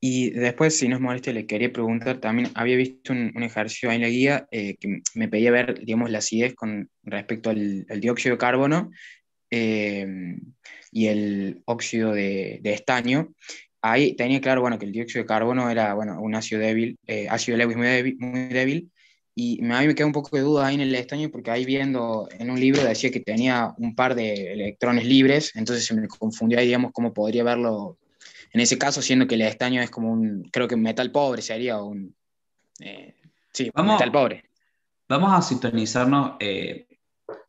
Y después, si no es molesto, le quería preguntar, también había visto un ejercicio ahí en la guía que me pedía ver, digamos, la acidez con respecto al dióxido de carbono y el óxido de estaño. Ahí tenía claro, bueno, que el dióxido de carbono era, bueno, un ácido débil, ácido Lewis muy débil, y a mí me queda un poco de duda ahí en el estaño, porque ahí viendo en un libro decía que tenía un par de electrones libres, entonces se me confundió ahí, digamos, cómo podría verlo en ese caso, siendo que el estaño es como creo que un metal pobre sería sí, un metal pobre. Vamos a sintonizarnos,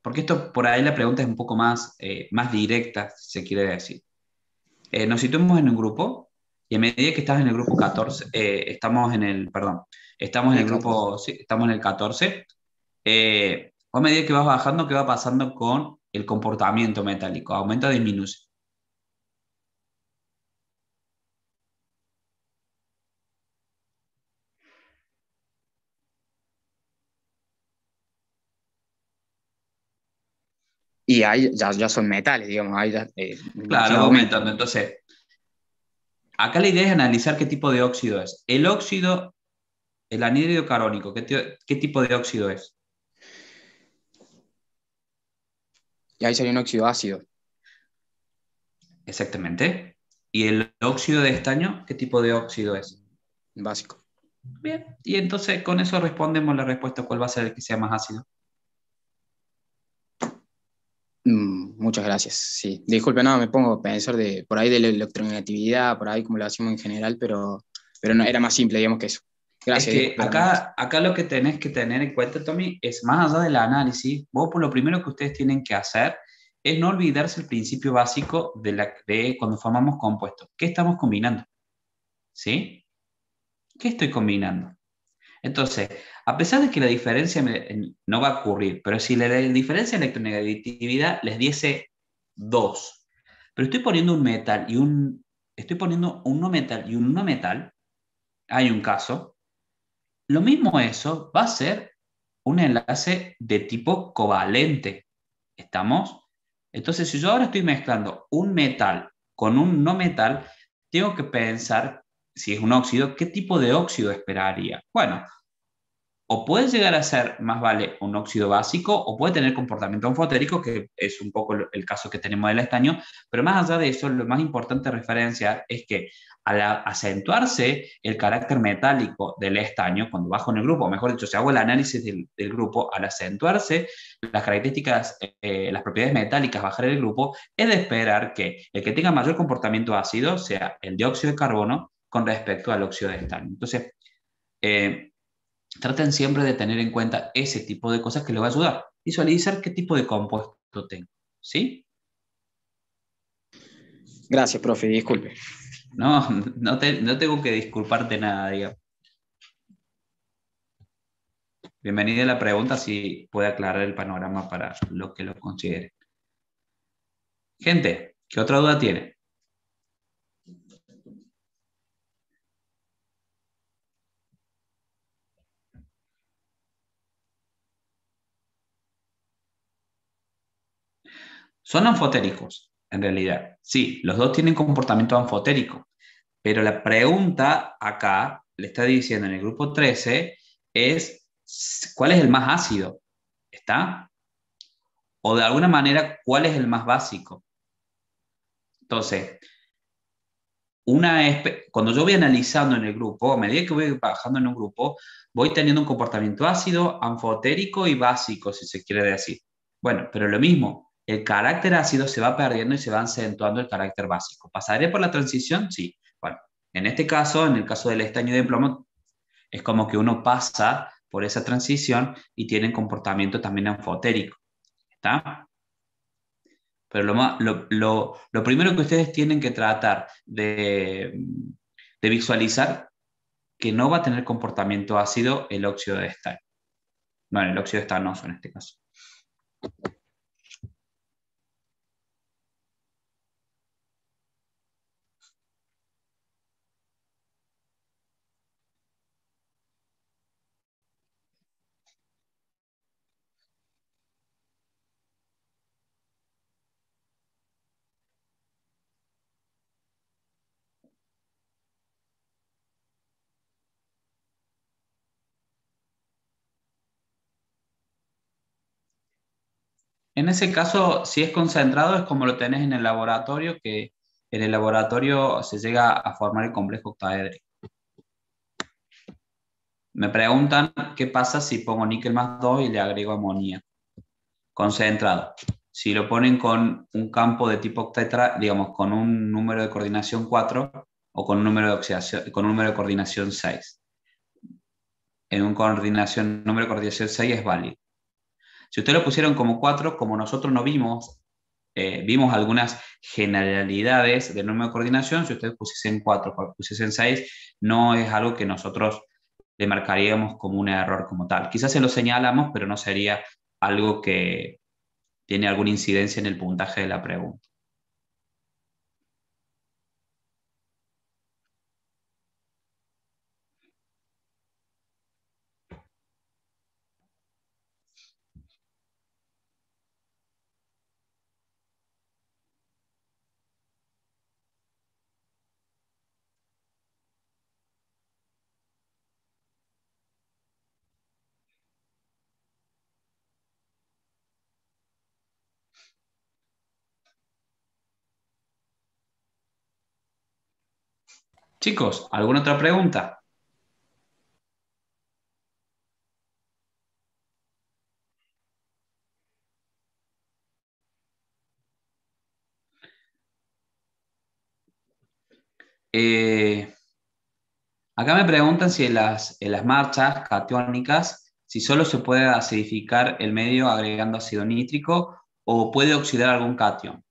porque esto por ahí la pregunta es un poco más, más directa, si se quiere decir. Nos situamos en un grupo y a medida que estás en el grupo 14, estamos en el grupo, sí, estamos en el 14, a medida que vas bajando, ¿qué va pasando con el comportamiento metálico? ¿Aumenta o disminuye? Y ahí ya son metales, digamos, ahí ya, Claro, va aumentando. Entonces, acá la idea es analizar qué tipo de óxido es. El óxido, el anhídrido carbónico, ¿qué tipo de óxido es? Y ahí sería un óxido ácido. Exactamente. ¿Y el óxido de estaño, qué tipo de óxido es? Básico. Bien, y entonces con eso respondemos la respuesta, ¿cuál va a ser el que sea más ácido? Muchas gracias, sí. Disculpe, no, me pongo a pensar por ahí de la electronegatividad, por ahí como lo hacemos en general, pero no, era más simple, digamos, que eso. Gracias. Es que acá lo que tenés que tener en cuenta, Tommy, es más allá del análisis, vos por lo primero que ustedes tienen que hacer es no olvidarse el principio básico de cuando formamos compuestos. ¿Qué estamos combinando? ¿Sí? ¿Qué estoy combinando? Entonces, a pesar de que la diferencia no va a ocurrir, pero si la diferencia de electronegatividad les diese 2, pero estoy poniendo un metal y estoy poniendo un no metal y un no metal, hay un caso Lo mismo eso va a ser un enlace de tipo covalente. ¿Estamos? Entonces, si yo ahora estoy mezclando un metal con un no metal, tengo que pensar, si es un óxido, ¿qué tipo de óxido esperaría? Bueno, o puede llegar a ser, más vale, un óxido básico, o puede tener comportamiento anfotérico, que es un poco el caso que tenemos del estaño, pero más allá de eso, lo más importante a referenciar es que al acentuarse el carácter metálico del estaño, cuando bajo en el grupo, o mejor dicho, si hago el análisis del grupo, al acentuarse las características, las propiedades metálicas bajar el grupo, es de esperar que el que tenga mayor comportamiento ácido sea el dióxido de carbono con respecto al óxido de estaño. Entonces, eh, traten siempre de tener en cuenta ese tipo de cosas que les va a ayudar. Visualizar qué tipo de compuesto tengo. ¿Sí? Gracias, profe, disculpe. No, no tengo que disculparte nada, digamos. Bienvenida a la pregunta, si puede aclarar el panorama para lo que lo considere. Gente, ¿qué otra duda tiene? Son anfotéricos, en realidad. Sí, los dos tienen comportamiento anfotérico, pero la pregunta acá, le está diciendo en el grupo 13, es ¿cuál es el más ácido? ¿Está? O de alguna manera, ¿cuál es el más básico? Entonces, cuando yo voy analizando en el grupo, a medida que voy bajando en un grupo, voy teniendo un comportamiento ácido, anfotérico y básico, si se quiere decir. Bueno, pero lo mismo, el carácter ácido se va perdiendo y se va acentuando el carácter básico. ¿Pasaré por la transición? Sí. Bueno, en este caso, en el caso del estaño de plomo, es como que uno pasa por esa transición y tiene comportamiento también anfotérico. ¿Está? Pero lo primero que ustedes tienen que tratar de visualizar que no va a tener comportamiento ácido el óxido de estaño. Bueno, el óxido de estanoso en este caso. En ese caso, si es concentrado, es como lo tenés en el laboratorio, que en el laboratorio se llega a formar el complejo octaédrico. Me preguntan qué pasa si pongo níquel más 2 y le agrego amonía. Concentrado. Si lo ponen con un campo de tipo octetra, digamos, con un número de coordinación 4 o con un número de oxidación, con un número de coordinación 6. En un número de coordinación 6 es válido. Si ustedes lo pusieron como 4, como nosotros no vimos, vimos algunas generalidades del número de coordinación, si ustedes pusiesen 4, pusiesen 6, no es algo que nosotros le marcaríamos como un error como tal. Quizás se lo señalamos, pero no sería algo que tiene alguna incidencia en el puntaje de la pregunta. Chicos, ¿alguna otra pregunta? Acá me preguntan si en las marchas catiónicas, si solo se puede acidificar el medio agregando ácido nítrico o puede oxidar algún catión.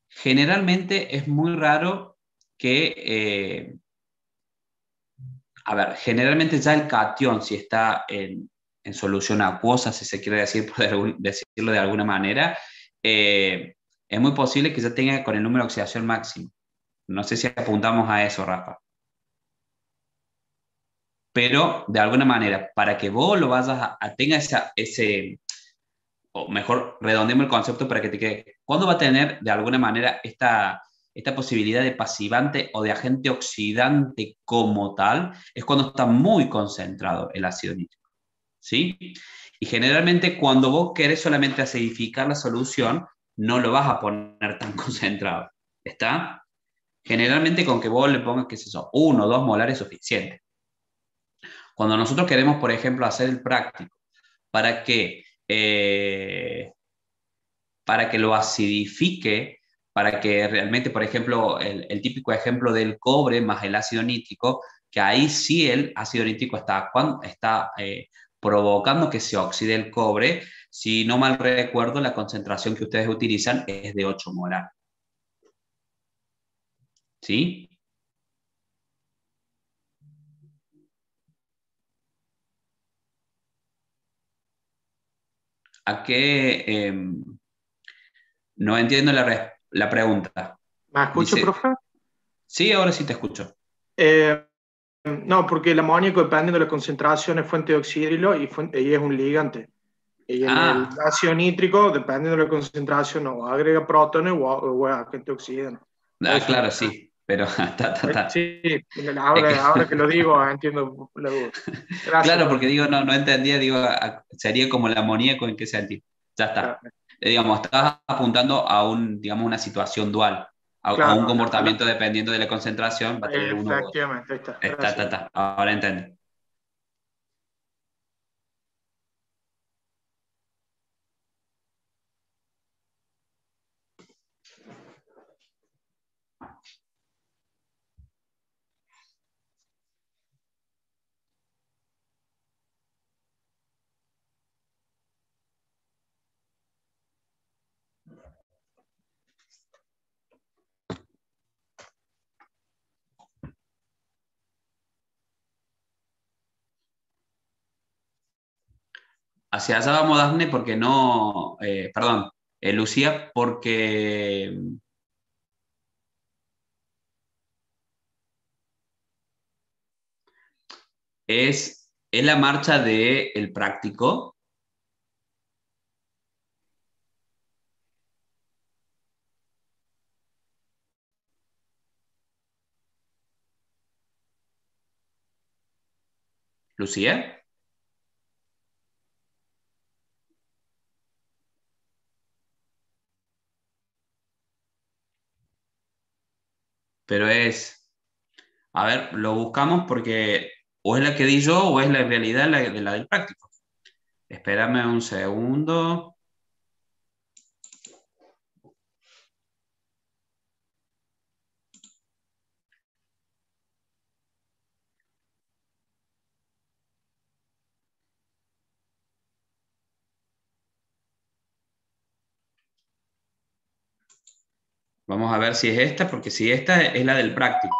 Generalmente es muy raro que, generalmente ya el catión, si está en solución acuosa, si se quiere decir, decirlo de alguna manera, es muy posible que ya tenga con el número de oxidación máximo. No sé si apuntamos a eso, Rafa. pero de alguna manera, para que vos lo vayas tenga ese, o mejor, redondeemos el concepto para que te quede, ¿cuándo va a tener de alguna manera esta posibilidad de pasivante o de agente oxidante como tal? Es cuando está muy concentrado el ácido nítrico, ¿sí? Y generalmente cuando vos querés solamente acidificar la solución, no lo vas a poner tan concentrado, ¿está? Generalmente con que vos le pongas, qué sé yo, 1 o 2 molar es suficiente. Cuando nosotros queremos, por ejemplo, hacer el práctico para que, para que lo acidifique, para que realmente, por ejemplo, el típico ejemplo del cobre más el ácido nítrico, que ahí sí el ácido nítrico está provocando que se oxide el cobre. Si no mal recuerdo, la concentración que ustedes utilizan es de 8 molar. ¿Sí? ¿A qué? No entiendo la pregunta. ¿Me escucho, Dice, profe? sí, ahora sí te escucho. No, porque el amoníaco, dependiendo de la concentración, es fuente de oxidrilo y es un ligante. Y en el ácido nítrico, dependiendo de la concentración, o agrega protones o es agente oxidante. Claro, sí, pero Sí, ahora que lo digo, entiendo la duda. Gracias, claro, porque digo, no entendía, digo, sería como el amoníaco, ¿en qué sentido? Ya está. Digamos, estás apuntando a digamos, una situación dual, a un comportamiento dependiendo de la concentración, va a tener uno u otro. Efectivamente, ahí está. Ahora entiendo. Hacia allá vamos, Dafne, porque no, perdón, Lucía, porque es la marcha del práctico. Lucía. Pero a ver, lo buscamos porque o es la que di yo o es la realidad la del práctico. Espérame un segundo. Vamos a ver si es esta, porque si esta es la del práctico.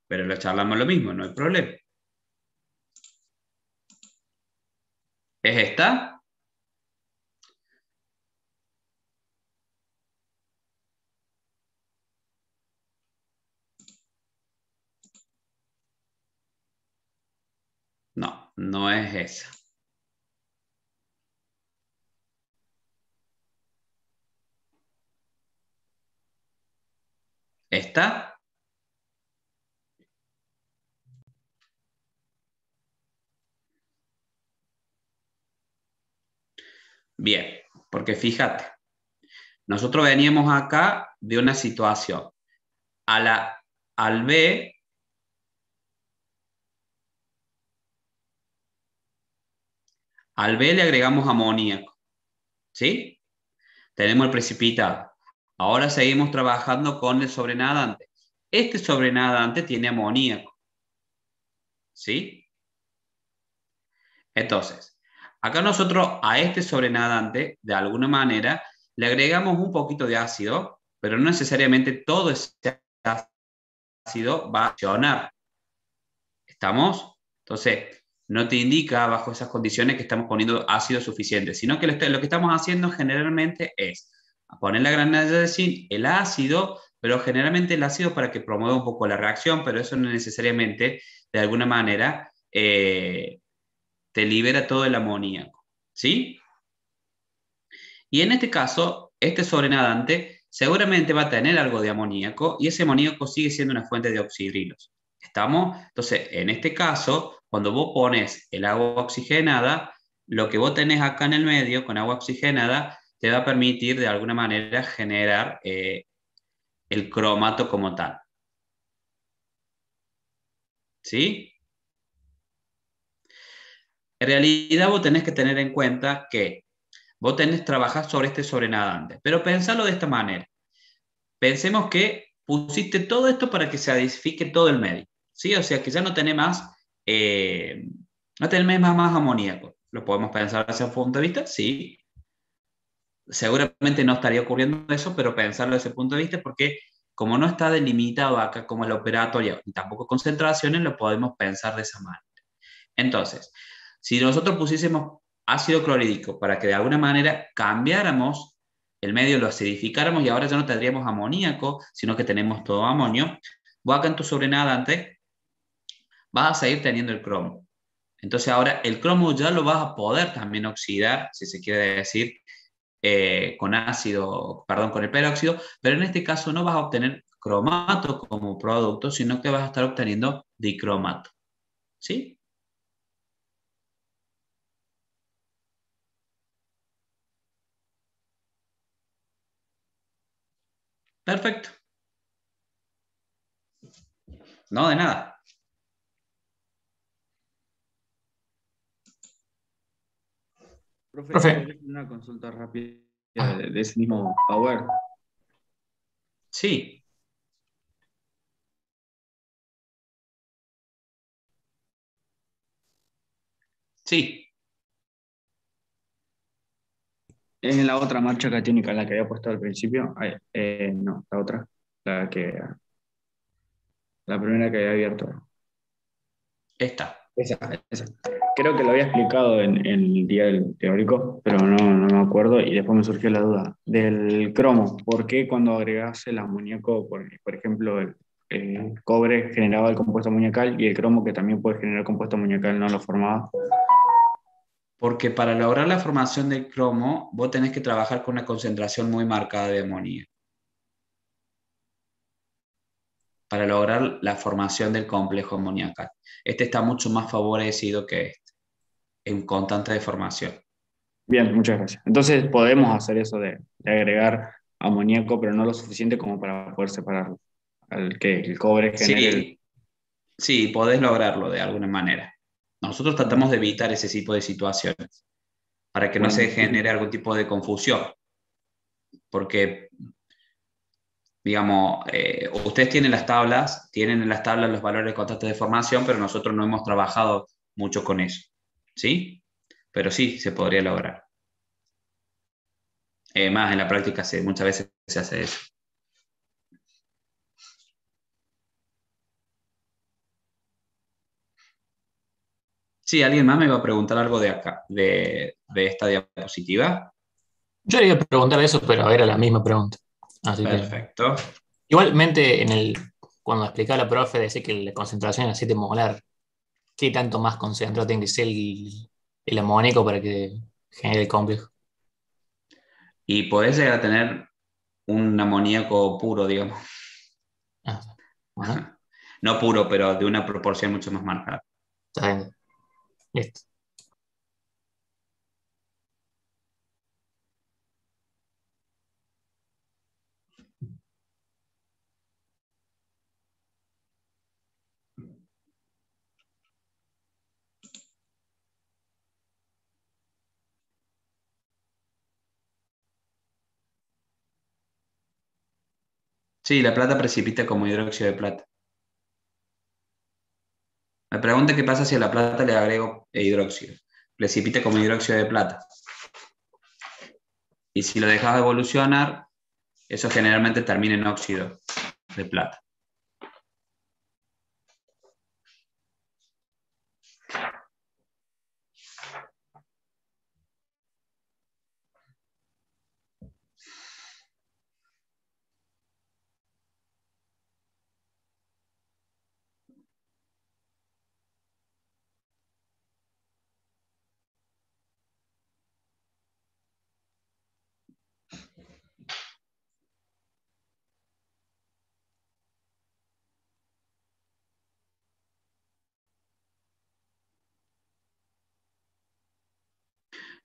Pero lo charlamos lo mismo, no hay problema. ¿Es esta? No, no es esa. ¿Esta? Bien, porque fíjate, nosotros veníamos acá de una situación. Al B, le agregamos amoníaco, ¿sí? Tenemos el precipitado. Ahora seguimos trabajando con el sobrenadante. Este sobrenadante tiene amoníaco, ¿sí? Entonces, acá nosotros a este sobrenadante, de alguna manera, le agregamos un poquito de ácido, pero no necesariamente todo ese ácido va a accionar. ¿Estamos? Entonces, no te indica bajo esas condiciones que estamos poniendo ácido suficiente, sino que lo que estamos haciendo generalmente es poner la granada de zinc, el ácido, pero generalmente el ácido para que promueva un poco la reacción, pero eso no necesariamente, de alguna manera, te libera todo el amoníaco, ¿sí? Y en este caso, este sobrenadante seguramente va a tener algo de amoníaco y ese amoníaco sigue siendo una fuente de oxidrilos. ¿Estamos? Entonces, en este caso, cuando vos pones el agua oxigenada, lo que vos tenés acá en el medio con agua oxigenada te va a permitir de alguna manera generar el cromato como tal. ¿Sí? En realidad vos tenés que tener en cuenta que vos tenés que trabajar sobre este sobrenadante, pero pensalo de esta manera. Pensemos que pusiste todo esto para que se acidifique todo el medio, ¿sí? O sea que ya no tenés más, no tenés más amoníaco. ¿Lo podemos pensar desde ese punto de vista? Sí. Seguramente no estaría ocurriendo eso, pero pensarlo desde ese punto de vista porque como no está delimitado acá como el operatorio y tampoco concentraciones, lo podemos pensar de esa manera. Entonces, si nosotros pusiésemos ácido clorhídrico para que de alguna manera cambiáramos el medio, lo acidificáramos y ahora ya no tendríamos amoníaco, sino que tenemos todo amonio, vos acá en tu sobrenadante vas a seguir teniendo el cromo. Entonces ahora el cromo ya lo vas a poder también oxidar, si se quiere decir, con ácido, perdón, con el peróxido, pero en este caso no vas a obtener cromato como producto, sino que vas a estar obteniendo dicromato. ¿Sí? Perfecto. No, de nada. Profe, Profe, ¿podría hacer una consulta rápida de ese mismo Power? Sí, sí. En la otra marcha catónica, la que había puesto al principio, no, la otra, la que, la primera que había abierto. Está. Esa, esa. Creo que lo había explicado en el día del teórico, pero no me acuerdo y después me surgió la duda. Del cromo, ¿por qué cuando agregás el amoníaco, por ejemplo, el cobre generaba el compuesto amoníacal y el cromo, que también puede generar compuesto amoníacal, no lo formaba? Porque para lograr la formación del cromo, vos tenés que trabajar con una concentración muy marcada de amonía. Para lograr la formación del complejo amoníacal. Este está mucho más favorecido que este, en constante de formación. Bien, muchas gracias. Entonces podemos hacer eso de agregar amoníaco, pero no lo suficiente como para poder separarlo. Al que el cobre genere el... Sí, sí, podés lograrlo de alguna manera. Nosotros tratamos de evitar ese tipo de situaciones para que no Bueno, se genere algún tipo de confusión, porque, digamos, ustedes tienen en las tablas los valores constantes de formación, pero nosotros no hemos trabajado mucho con eso, ¿sí? Pero sí, se podría lograr. Más en la práctica muchas veces se hace eso. Sí, alguien más me va a preguntar algo de acá, de esta diapositiva. yo le iba a preguntar eso, pero era la misma pregunta. Así que, Perfecto. igualmente, cuando explicaba la profe, decía que la concentración en aceite molar, ¿qué tanto más concentrado tiene que ser el amoníaco para que genere el complejo? Y podés llegar a tener un amoníaco puro, digamos. Ah, bueno, No puro, pero de una proporción mucho más marcada. está bien. Listo. Sí, la plata precipita como hidróxido de plata. Me pregunta qué pasa si a la plata le agrego hidróxido. Precipita como hidróxido de plata. Y si lo dejas evolucionar, eso generalmente termina en óxido de plata.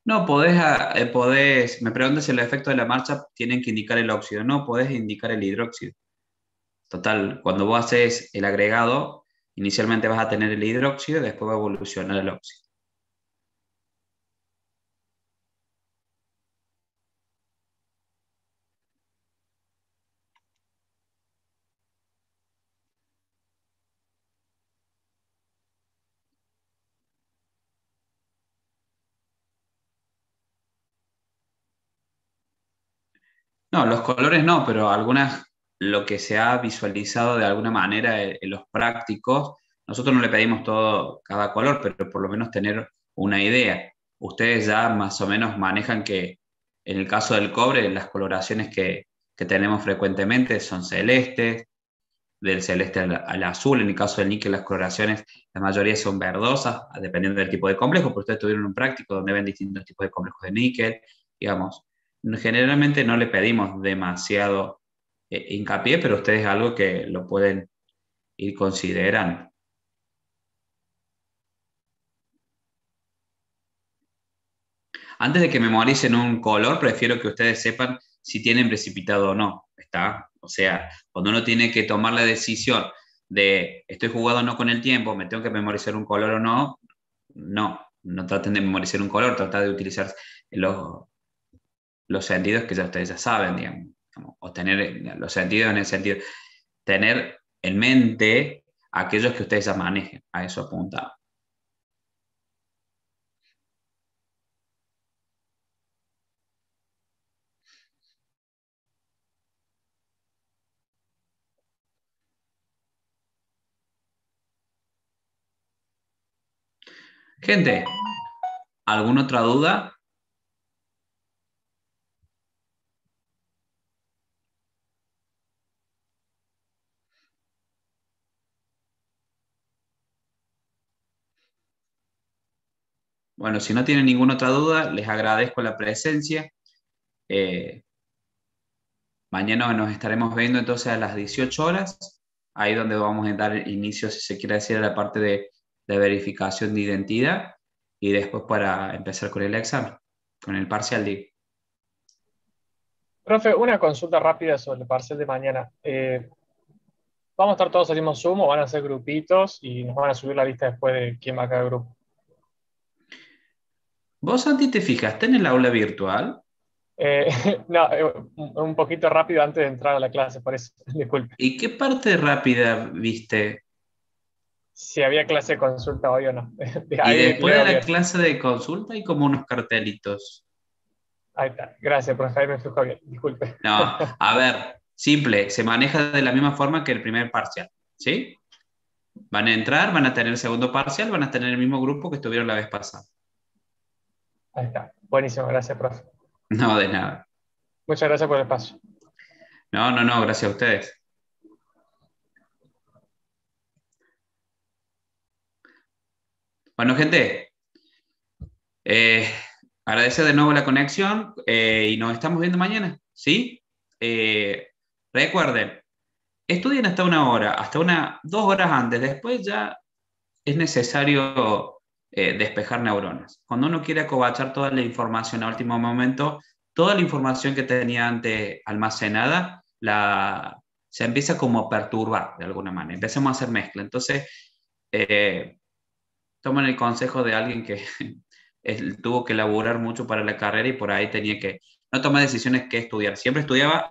No, me preguntas si el efecto de la marcha tienen que indicar el óxido. No, podés indicar el hidróxido. Total, cuando vos haces el agregado, inicialmente vas a tener el hidróxido y después va a evolucionar el óxido. No, los colores no, pero lo que se ha visualizado de alguna manera en los prácticos, nosotros no le pedimos todo, cada color, pero por lo menos tener una idea. Ustedes ya más o menos manejan que en el caso del cobre, las coloraciones que tenemos frecuentemente son celestes, del celeste al azul. En el caso del níquel, las coloraciones, la mayoría son verdosas, dependiendo del tipo de complejo, pero ustedes tuvieron un práctico donde ven distintos tipos de complejos de níquel, digamos. Generalmente no le pedimos demasiado hincapié, pero ustedes es algo que lo pueden ir considerando. Antes de que memoricen un color, prefiero que ustedes sepan si tienen precipitado o no, ¿está? O sea, cuando uno tiene que tomar la decisión de estoy jugando o no con el tiempo, me tengo que memorizar un color o no, no traten de memorizar un color, traten de utilizar los, los sentidos que ya ustedes ya saben, digamos, o tener los sentidos en el sentido, tener en mente aquellos que ustedes ya manejen, a eso apunta. Gente, ¿alguna otra duda? Bueno, si no tienen ninguna otra duda, les agradezco la presencia. Mañana nos estaremos viendo entonces a las 18 horas, ahí donde vamos a dar inicio, si se quiere decir, a la parte de verificación de identidad y después para empezar con el examen, con el parcial de... Profe, una consulta rápida sobre el parcial de mañana. ¿Vamos a estar todos al mismo Zoom o van a ser grupitos y nos van a subir la lista después de quién va a cada grupo? ¿Vos, Santi, te fijaste en el aula virtual? Eh, no, un poquito rápido antes de entrar a la clase, por eso, disculpe. ¿Y qué parte rápida viste? Si había clase de consulta hoy o no. Y Ahí después leo de la bien. clase de consulta hay como unos cartelitos. Ahí está. Gracias, profe. Ahí me fijo bien. Disculpe. No, a ver, simple, se maneja de la misma forma que el primer parcial, ¿sí? Van a entrar, van a tener el segundo parcial, van a tener el mismo grupo que estuvieron la vez pasada. Ahí está. Buenísimo. Gracias, profe. No, de nada. Muchas gracias por el paso. No, gracias a ustedes. Bueno, gente, eh, agradecer de nuevo la conexión y nos estamos viendo mañana, ¿sí? Recuerden, estudien hasta una hora, 2 horas antes, después ya es necesario despejar neuronas. Cuando uno quiere acobachar toda la información a último momento, toda la información que tenía antes almacenada, se empieza como a perturbar de alguna manera, empecemos a hacer mezcla. Entonces, tomen el consejo de alguien que él tuvo que laburar mucho para la carrera y por ahí tenía que no tomar decisiones que estudiar. Siempre estudiaba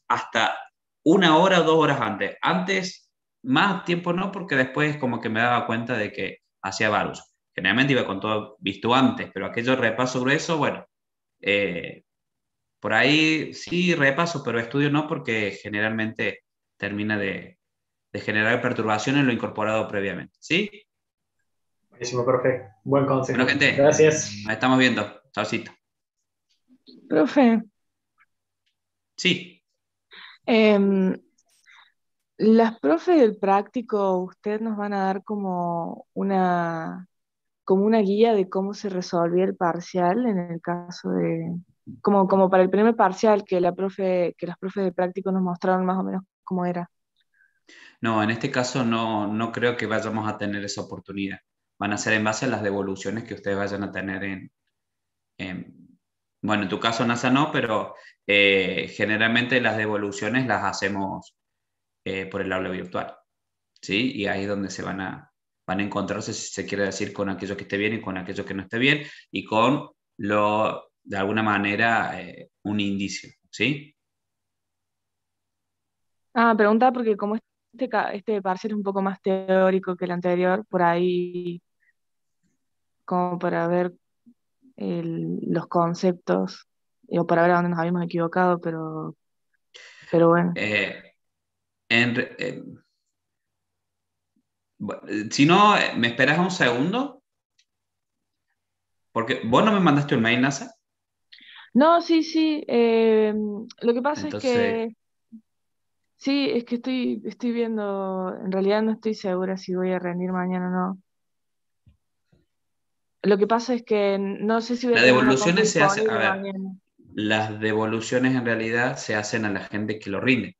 hasta 1 hora o 2 horas antes. Antes, más tiempo no, porque después como que me daba cuenta de que hacía varios. Generalmente iba con todo visto antes, pero aquello repaso grueso, bueno, por ahí sí repaso, pero estudio no porque generalmente termina de generar perturbación en lo incorporado previamente. ¿Sí? Buenísimo, profe. Buen consejo. Bueno, gente, Gracias. nos estamos viendo. Chaucito. Profe, Sí. las profes del práctico, usted nos van a dar como una guía de cómo se resolvía el parcial en el caso de, como para el primer parcial que que las profes de práctico nos mostraron más o menos cómo era. No, en este caso no creo que vayamos a tener esa oportunidad. Van a ser en base a las devoluciones que ustedes vayan a tener Bueno, en tu caso NASA no, pero generalmente las devoluciones las hacemos por el aula virtual, ¿sí? Y ahí es donde van a encontrarse, si se quiere decir, con aquello que esté bien y con aquello que no esté bien, y con de alguna manera, un indicio, ¿sí? Pregunta porque como este parcial es un poco más teórico que el anterior, por ahí como para ver los conceptos, o para ver a dónde nos habíamos equivocado, pero bueno. En re- si no, ¿me esperas un segundo? Porque vos no me mandaste un mail, NASA. No, sí, sí. Lo que pasa es Entonces, que sí, es que estoy viendo, en realidad no estoy segura si voy a rendir mañana o no. Lo que pasa es que no sé si voy a las tener una compu devoluciones se hacen, a disponible ver, mañana. las devoluciones en realidad se hacen a la gente que lo rinde,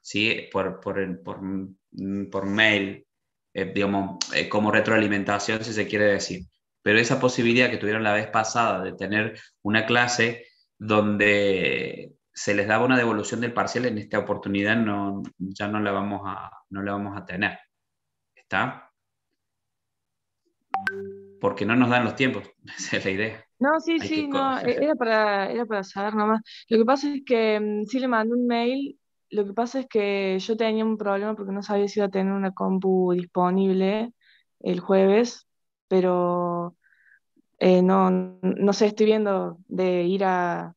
¿sí? Por mail, digamos, como retroalimentación, si se quiere decir. Pero esa posibilidad que tuvieron la vez pasada de tener una clase donde se les daba una devolución del parcial, en esta oportunidad ya no la vamos a tener. ¿Está? Porque no nos dan los tiempos, esa es la idea. No, sí, Hay que... sí, no, era para saber nomás. Lo que pasa es que sí le mandé un mail, lo que pasa es que yo tenía un problema porque no sabía si iba a tener una compu disponible el jueves, pero no sé, estoy viendo de ir a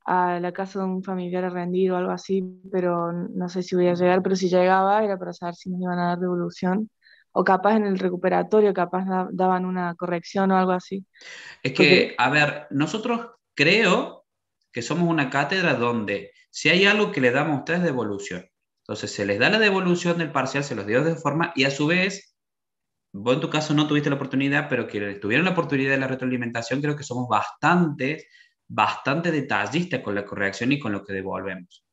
la casa de un familiar a rendir o algo así, pero no sé si voy a llegar, pero si llegaba era para saber si me iban a dar devolución, o capaz en el recuperatorio, capaz daban una corrección o algo así. Es Porque que, a ver, nosotros creo que somos una cátedra donde si hay algo que le damos a ustedes devolución, entonces se les da la devolución del parcial, se los dio de forma, y a su vez, vos en tu caso no tuviste la oportunidad, pero que tuvieron la oportunidad de la retroalimentación, creo que somos bastante detallistas con la corrección y con lo que devolvemos.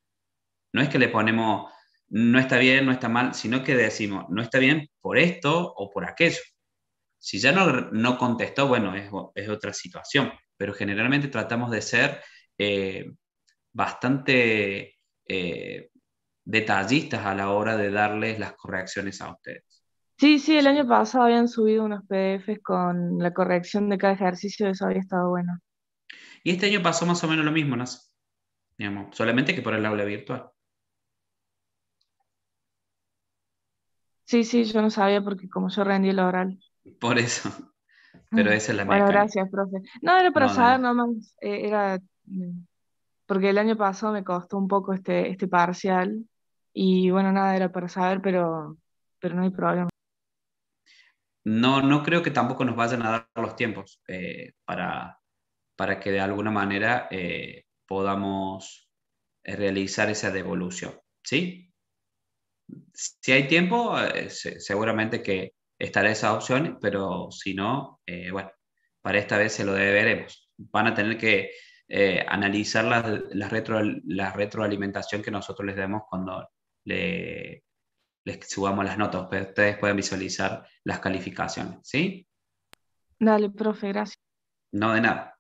No es que le ponemos, no está bien, no está mal, sino que decimos, no está bien por esto o por aquello. Si ya no contestó, bueno, es otra situación, pero generalmente tratamos de ser eh, bastante detallistas a la hora de darles las correcciones a ustedes. sí, sí, el año ¿Sí? pasado habían subido unos PDFs con la corrección de cada ejercicio, eso había estado bueno. Y este año pasó más o menos lo mismo, ¿no? Digamos, solamente que por el aula virtual. Sí, sí, yo no sabía porque como yo rendí el oral. Por eso, pero esa es la Bueno, mecánica. gracias, profe. No, era para No, de saber nada. nomás, porque el año pasado me costó un poco este parcial y bueno, nada, era para saber, pero no hay problema. No, no creo que tampoco nos vayan a dar los tiempos para que de alguna manera podamos realizar esa devolución, ¿sí? Si hay tiempo, seguramente que estará esa opción, pero si no, bueno, para esta vez se lo deberemos. Van a tener que analizar la retroalimentación que nosotros les demos cuando les subamos las notas, pero ustedes pueden visualizar las calificaciones, ¿sí? Dale, profe, gracias. No de nada.